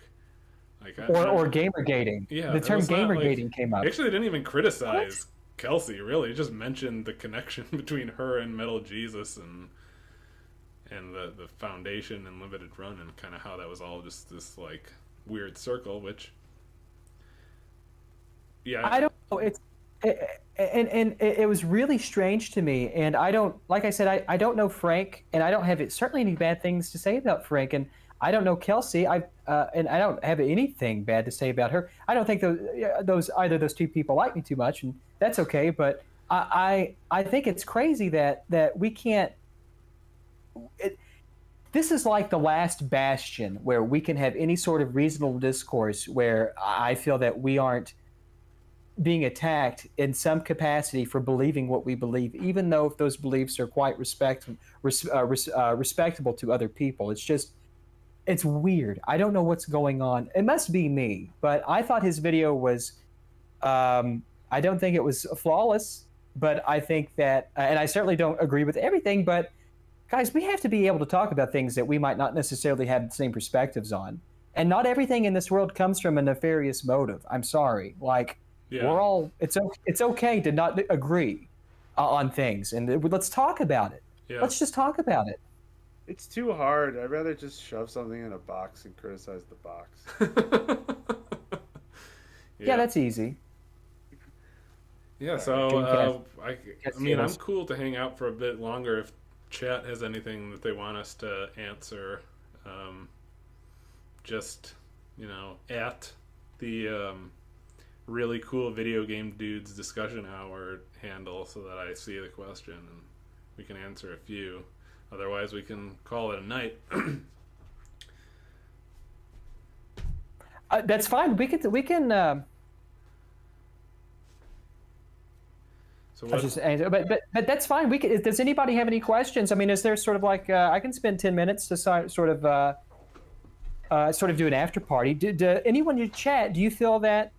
A: Like
B: or gamergating.
A: Yeah,
B: the term gamergating came up.
A: Actually, they didn't even criticize Kelsey. Really, it just mentioned the connection between her and Metal Jesus and the foundation and limited run, and kind of how that was all just this like weird circle. Which, yeah,
B: I don't know. It was really strange to me, and I don't, like I said, I don't know Frank, and I don't have certainly any bad things to say about Frank, and I don't know Kelsey. And I don't have anything bad to say about her. I don't think either of those two people like me too much, and that's okay. But I think it's crazy that we can't. This is like the last bastion where we can have any sort of reasonable discourse where I feel that we aren't being attacked in some capacity for believing what we believe, even though if those beliefs are quite respectable to other people. It's weird. I don't know what's going on. It must be me, but I thought his video was, I don't think it was flawless, but I think that, and I certainly don't agree with everything, but guys, we have to be able to talk about things that we might not necessarily have the same perspectives on. And not everything in this world comes from a nefarious motive. I'm sorry. Yeah. It's okay to not agree on things, and let's talk about it. Yeah. Let's just talk about it.
C: It's too hard. I'd rather just shove something in a box and criticize the box.
B: Yeah, that's easy.
A: Yeah, so I mean, I'm cool to hang out for a bit longer if chat has anything that they want us to answer. Just, at the really cool video game dudes discussion hour handle so that I see the question and we can answer a few. Otherwise we can call it a night.
B: That's fine. We can
A: so what,
B: but that's fine. Does anybody have any questions? I mean, is there sort of like I can spend 10 minutes to sort of do an after party. Do anyone in chat, do you feel that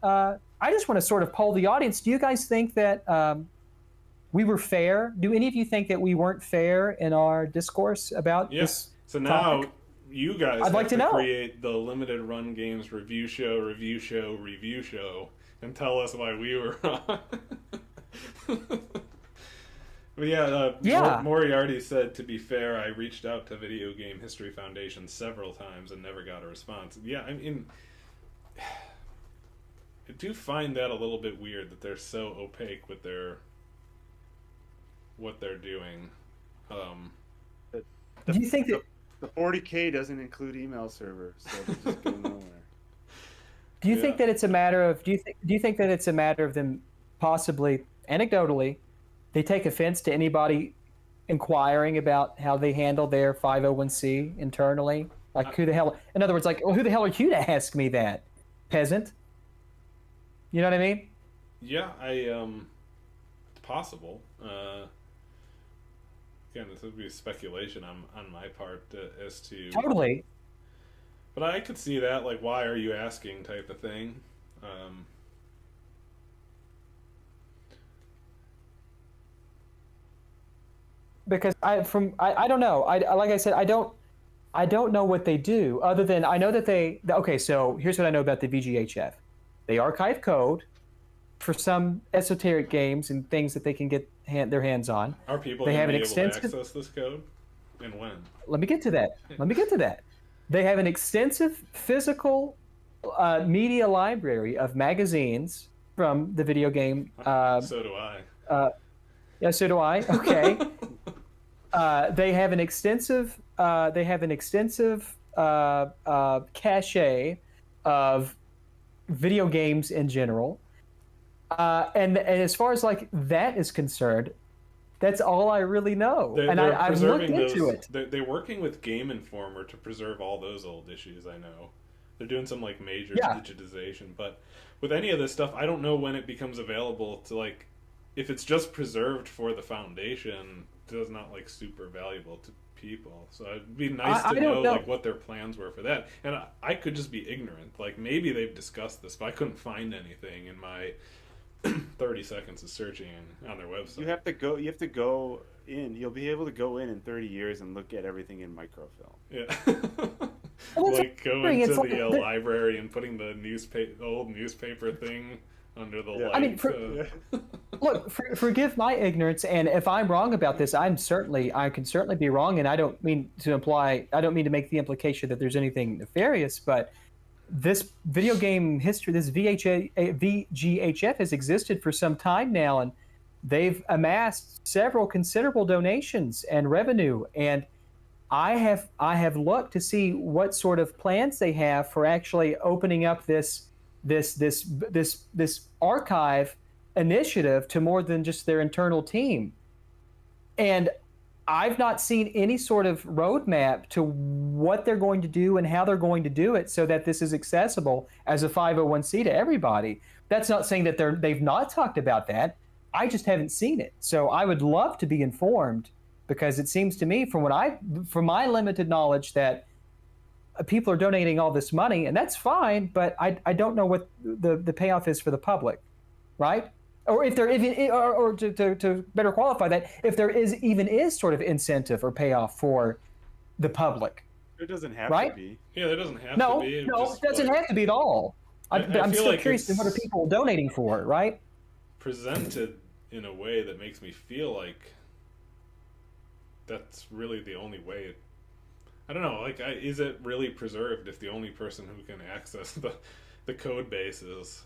B: I just want to sort of poll the audience. Do you guys think that we were fair? Do any of you think that we weren't fair in our discourse about this?
A: So now you guys
B: I'd like to know.
A: Create the limited run games review show, and tell us why we were wrong. But Moriarty said, to be fair, I reached out to Video Game History Foundation several times and never got a response. Yeah, I mean, I do find that a little bit weird that they're so opaque with what they're doing.
B: Do you think that
C: the 40K doesn't include email servers, so they're just going nowhere?
B: Do you think that it's a matter of? Do you think that it's a matter of them possibly, anecdotally, they take offense to anybody inquiring about how they handle their 501c internally? Like, who the hell? In other words, like, well, who the hell are you to ask me that, peasant? You know what I mean?
A: Yeah, it's possible. Again, this would be speculation on my part as to
B: totally.
A: But I could see that, like, why are you asking type of thing.
B: Because I don't know. Like I said, I don't know what they do other than I know that okay. So here's what I know about the VGHF. They archive code for some esoteric games and things that they can get their hands on.
A: Are people going to be able to access this code, and when?
B: Let me get to that. They have an extensive physical media library of magazines from the video game.
A: So do I.
B: Yeah, so do I. Okay. They have an extensive cache of video games in general, and as far as like that is concerned, that's all I really know.
A: They're,
B: And
A: they're
B: I've looked
A: preserving
B: into
A: those.
B: it.
A: They're working with Game Informer to preserve all those old issues. I know they're doing some like major
B: Yeah.
A: digitization, but with any of this stuff, I don't know when it becomes available to like. If it's just preserved for the foundation, it's not like super valuable to people. So it'd be nice
B: I
A: to
B: don't know.
A: like what their plans were for that. And I could just be ignorant. Like maybe they've discussed this, but I couldn't find anything in my 30 seconds of searching on their website.
C: You have to go. You have to go in. You'll be able to go in 30 years and look at everything in microfilm.
A: Yeah.
B: Well, that's
A: Like
B: what I'm
A: going
B: saying.
A: to
B: It's like
A: the
B: the-
A: library and putting the old newspaper thing under the light.
B: I mean, Look, forgive my ignorance, and if I'm wrong about this, I can certainly be wrong, and I don't mean to make the implication that there's anything nefarious, but this video game history, this VGHF has existed for some time now, and they've amassed several considerable donations and revenue, and I have looked to see what sort of plans they have for actually opening up this archive initiative to more than just their internal team. And I've not seen any sort of roadmap to what they're going to do and how they're going to do it so that this is accessible as a 501c to everybody. That's not saying that they've not talked about that. I just haven't seen it. So I would love to be informed, because it seems to me from my limited knowledge that people are donating all this money, and that's fine, but I don't know what the payoff is for the public, right? Or if there even, or to better qualify that, if there is sort of incentive or payoff for the public.
C: It doesn't have
B: Right?
C: to be.
A: Yeah, there doesn't have
B: No,
A: to be.
B: no, it doesn't have to be at all.
A: I
B: But I'm
A: feel
B: still
A: like
B: curious to what are
A: it's-
B: people donating for, right?
A: Presented in a way that makes me feel like that's really the only way. I don't know. Like, is it really preserved if the only person who can access the code base is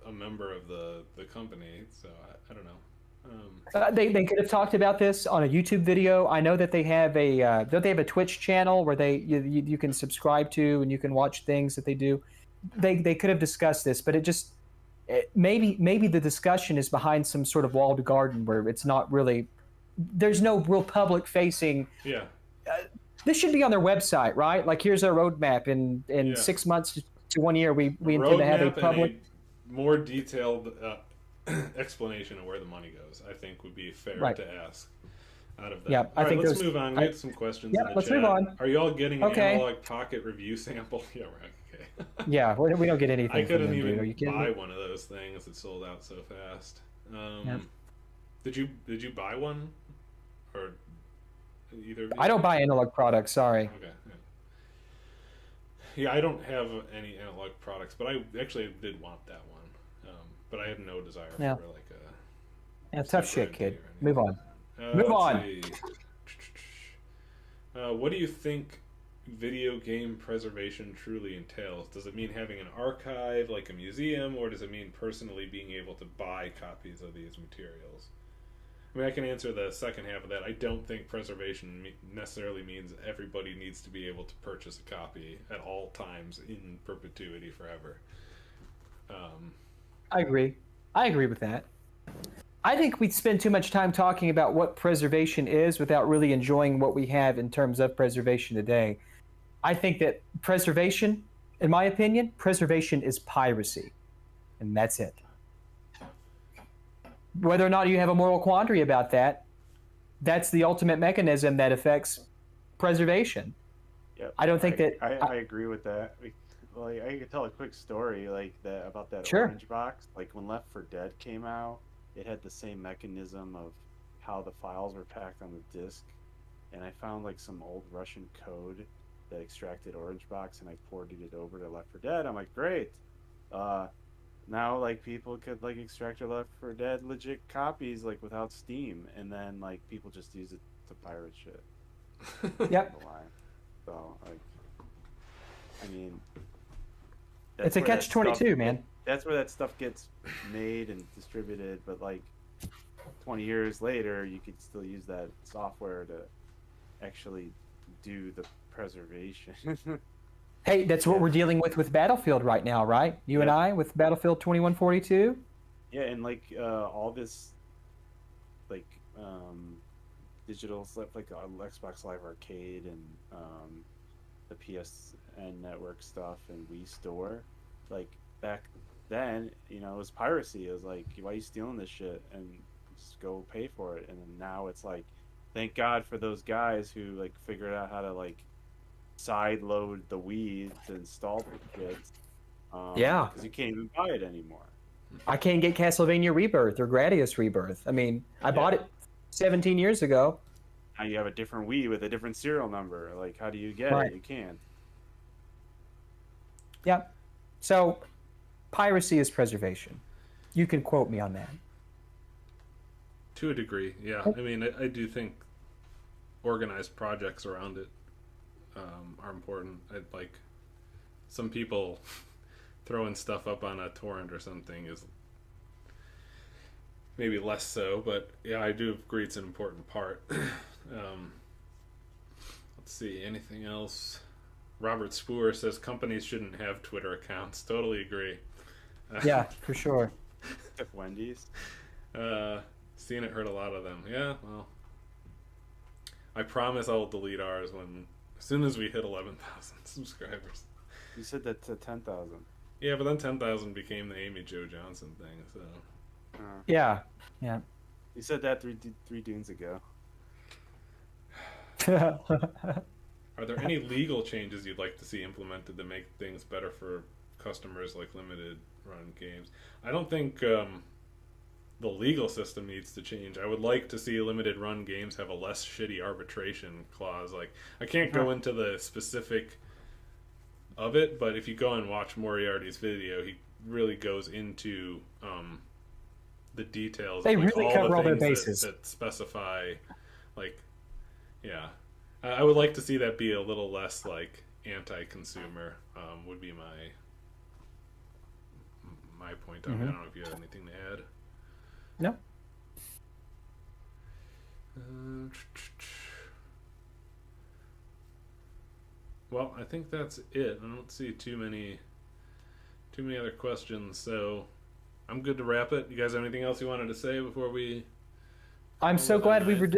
A: a member of the company? So I don't know.
B: They could have talked about this on a YouTube video. I know that they have a Twitch channel where you can subscribe to and you can watch things that they do. They could have discussed this, but maybe the discussion is behind some sort of walled garden where it's not really, there's no real public facing.
A: Yeah.
B: This should be on their website, right? Like, here's our roadmap. In
A: Yeah.
B: 6 months to 1 year, we intend to have a
A: Roadmap
B: public.
A: and a more detailed explanation of where the money goes, I think, would be fair
B: Right.
A: to ask out of that.
B: Yeah, I
A: All
B: think
A: right, let's
B: those-
A: move on. We have some questions
B: Yeah,
A: in the
B: let's
A: chat.
B: move on.
A: Are you all getting an
B: Okay.
A: Analog Pocket review sample? Yeah, we're okay.
B: Yeah, we don't get anything
A: I
B: from
A: couldn't
B: them, dude. Are you
A: even
B: kidding
A: buy
B: me?
A: one of those things. It sold out so fast.
B: Yep.
A: Did you buy one, or either? Of you?
B: I don't buy analog products. Sorry.
A: Okay. Yeah, I don't have any analog products, but I actually did want that one. But I have no desire
B: Yeah.
A: for like a.
B: Yeah, tough
A: Super
B: shit, kid.
A: NT or
B: Move on.
A: anything.
B: Move
A: Let's
B: on.
A: see. What do you think video game preservation truly entails? Does it mean having an archive like a museum, or does it mean personally being able to buy copies of these materials? I mean, I can answer the second half of that. I don't think preservation necessarily means everybody needs to be able to purchase a copy at all times in perpetuity forever.
B: I agree. I agree with that. I think we spend too much time talking about what preservation is without really enjoying what we have in terms of preservation today. I think that preservation, in my opinion, preservation is piracy. And that's it. Whether or not you have a moral quandary about that, that's the ultimate mechanism that affects preservation.
C: Yep.
B: I don't think that-
C: I agree with that. Well, I could tell a quick story like that about that
B: Sure.
C: orange box. Like when Left 4 Dead came out, it had the same mechanism of how the files were packed on the disk, and I found like some old Russian code that extracted orange box, and I ported it over to Left 4 Dead. I'm like, great. Now like people could like extract their Left 4 Dead legit copies like without Steam, and then like people just use it to pirate shit.
B: Yep.
C: The line. So like, I mean,
B: It's a
C: where that
B: catch-22,
C: stuff-
B: man.
C: That's where that stuff gets made and distributed. But like, 20 years later, you could still use that software to actually do the preservation.
B: Hey, that's what
C: Yeah.
B: we're dealing with Battlefield right now, right? You and
C: Yeah.
B: I with Battlefield 2142.
C: Yeah, and like all this like digital stuff like Xbox Live Arcade and the PSN network stuff and Wii Store, like back then, it was piracy. It was like, why are you stealing this shit? And just go pay for it. And then now it's like, thank God for those guys who like figured out how to like side load the Wii to install the shit.
B: Yeah.
C: Because you can't even buy it anymore.
B: I can't get Castlevania Rebirth or Gradius Rebirth. I mean, I bought it 17 years ago.
C: Now you have a different Wii with a different serial number. Like, how do you get
B: Right.
C: it? You can't.
B: Yeah. So, piracy is preservation. You can quote me on that.
A: To a degree, yeah. I mean, I do think organized projects around it are important. I'd like some people throwing stuff up on a torrent or something is maybe less so, but yeah, I do agree it's an important part. Let's see, anything else? Robert Spoor says companies shouldn't have Twitter accounts. Totally agree.
B: Yeah, for sure.
C: Except Wendy's.
A: Seen it, heard a lot of them. Yeah, well, I promise I'll delete ours as soon as we hit 11,000 subscribers.
C: You said that to 10,000.
A: Yeah, but then 10,000 became the Amy Jo Johnson thing, so.
B: Yeah. Yeah.
C: You said that three dunes ago.
A: Are there any legal changes you'd like to see implemented to make things better for customers like limited run games? I don't think the legal system needs to change. I would like to see limited run games have a less shitty arbitration clause. Like, I can't go into the specific of it, but if you go and watch Moriarty's video, he really goes into the details.
B: They
A: of, like,
B: really cover all their
A: things
B: bases.
A: that specify, like, yeah. I would like to see that be a little less like anti-consumer. Would be my point on it. I don't know if you have anything to add.
B: No.
A: Well, I think that's it. I don't see too many other questions, so I'm good to wrap it. You guys have anything else you wanted to say before we?
B: I'm so glad we were.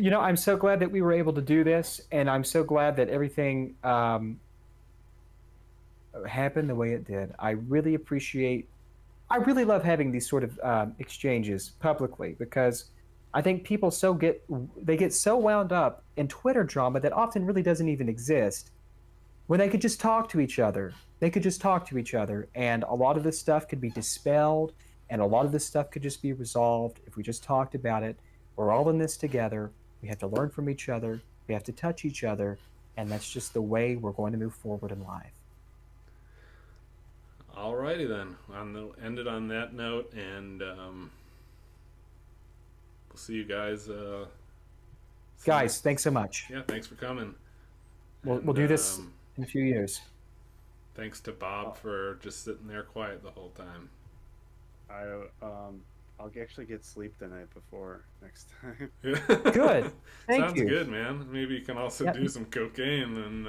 B: I'm so glad that we were able to do this, and I'm so glad that everything happened the way it did. I really love having these sort of exchanges publicly, because I think people get so wound up in Twitter drama that often really doesn't even exist, when they could just talk to each other. And a lot of this stuff could be dispelled, and a lot of this stuff could just be resolved if we just talked about it. We're all in this together. We have to learn from each other. We have to touch each other, and that's just the way we're going to move forward in life.
A: Alrighty then. End it on that note, and we'll see you guys.
B: Guys, thanks so much.
A: Yeah, thanks for coming.
B: We'll do this in a few years.
A: Thanks to Bob for just sitting there quiet the whole time.
C: I'll actually get sleep the night before next time.
B: Good. Thank
A: Sounds
B: you.
A: good, man. Maybe you can also do some cocaine and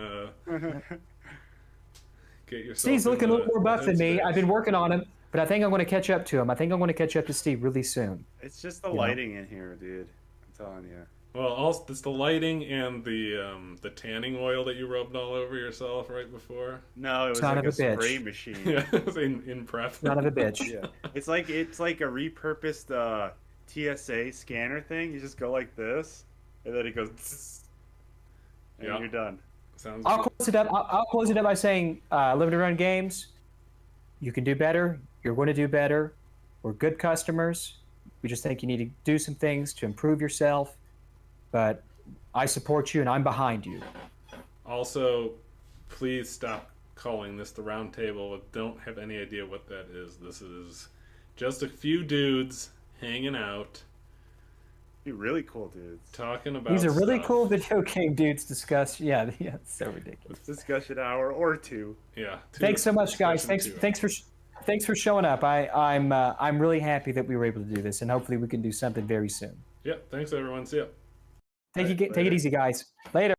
A: get yourself.
B: Steve's looking a little more buff than me.
A: headspace.
B: I've been working on him, but I think I'm going to catch up to him. I think I'm going to catch up to Steve really soon.
C: It's just the lighting in here, dude. I'm telling you.
A: Well, also it's the lighting and the tanning oil that you rubbed all over yourself right before.
C: No, it was
B: Son
C: like
B: of
C: a
B: a bitch.
C: spray machine.
A: Yeah, it was in prep.
B: Son of a bitch.
C: Yeah, it's like a repurposed TSA scanner thing. You just go like this, and then it goes, tss, and
A: Yeah.
C: you're done.
A: Sounds
B: I'll
A: good.
B: close it up. I'll close it up by saying, limited run games, you can do better. You're going to do better. We're good customers. We just think you need to do some things to improve yourself. But I support you, and I'm behind you.
A: Also, please stop calling this the round table. Don't have any idea what that is. This is just a few dudes hanging out,
C: Be really cool, dudes.
A: talking about
B: These are really
A: stuff.
B: cool video game dudes discuss. Yeah, it's so ridiculous.
C: Discussion hour or two.
A: Yeah.
B: Thanks so much, guys.
A: discussion
B: Thanks thanks for showing up. I'm really happy that we were able to do this, and hopefully we can do something very soon.
A: Yeah, thanks everyone. See ya.
B: Take it easy, guys. Later.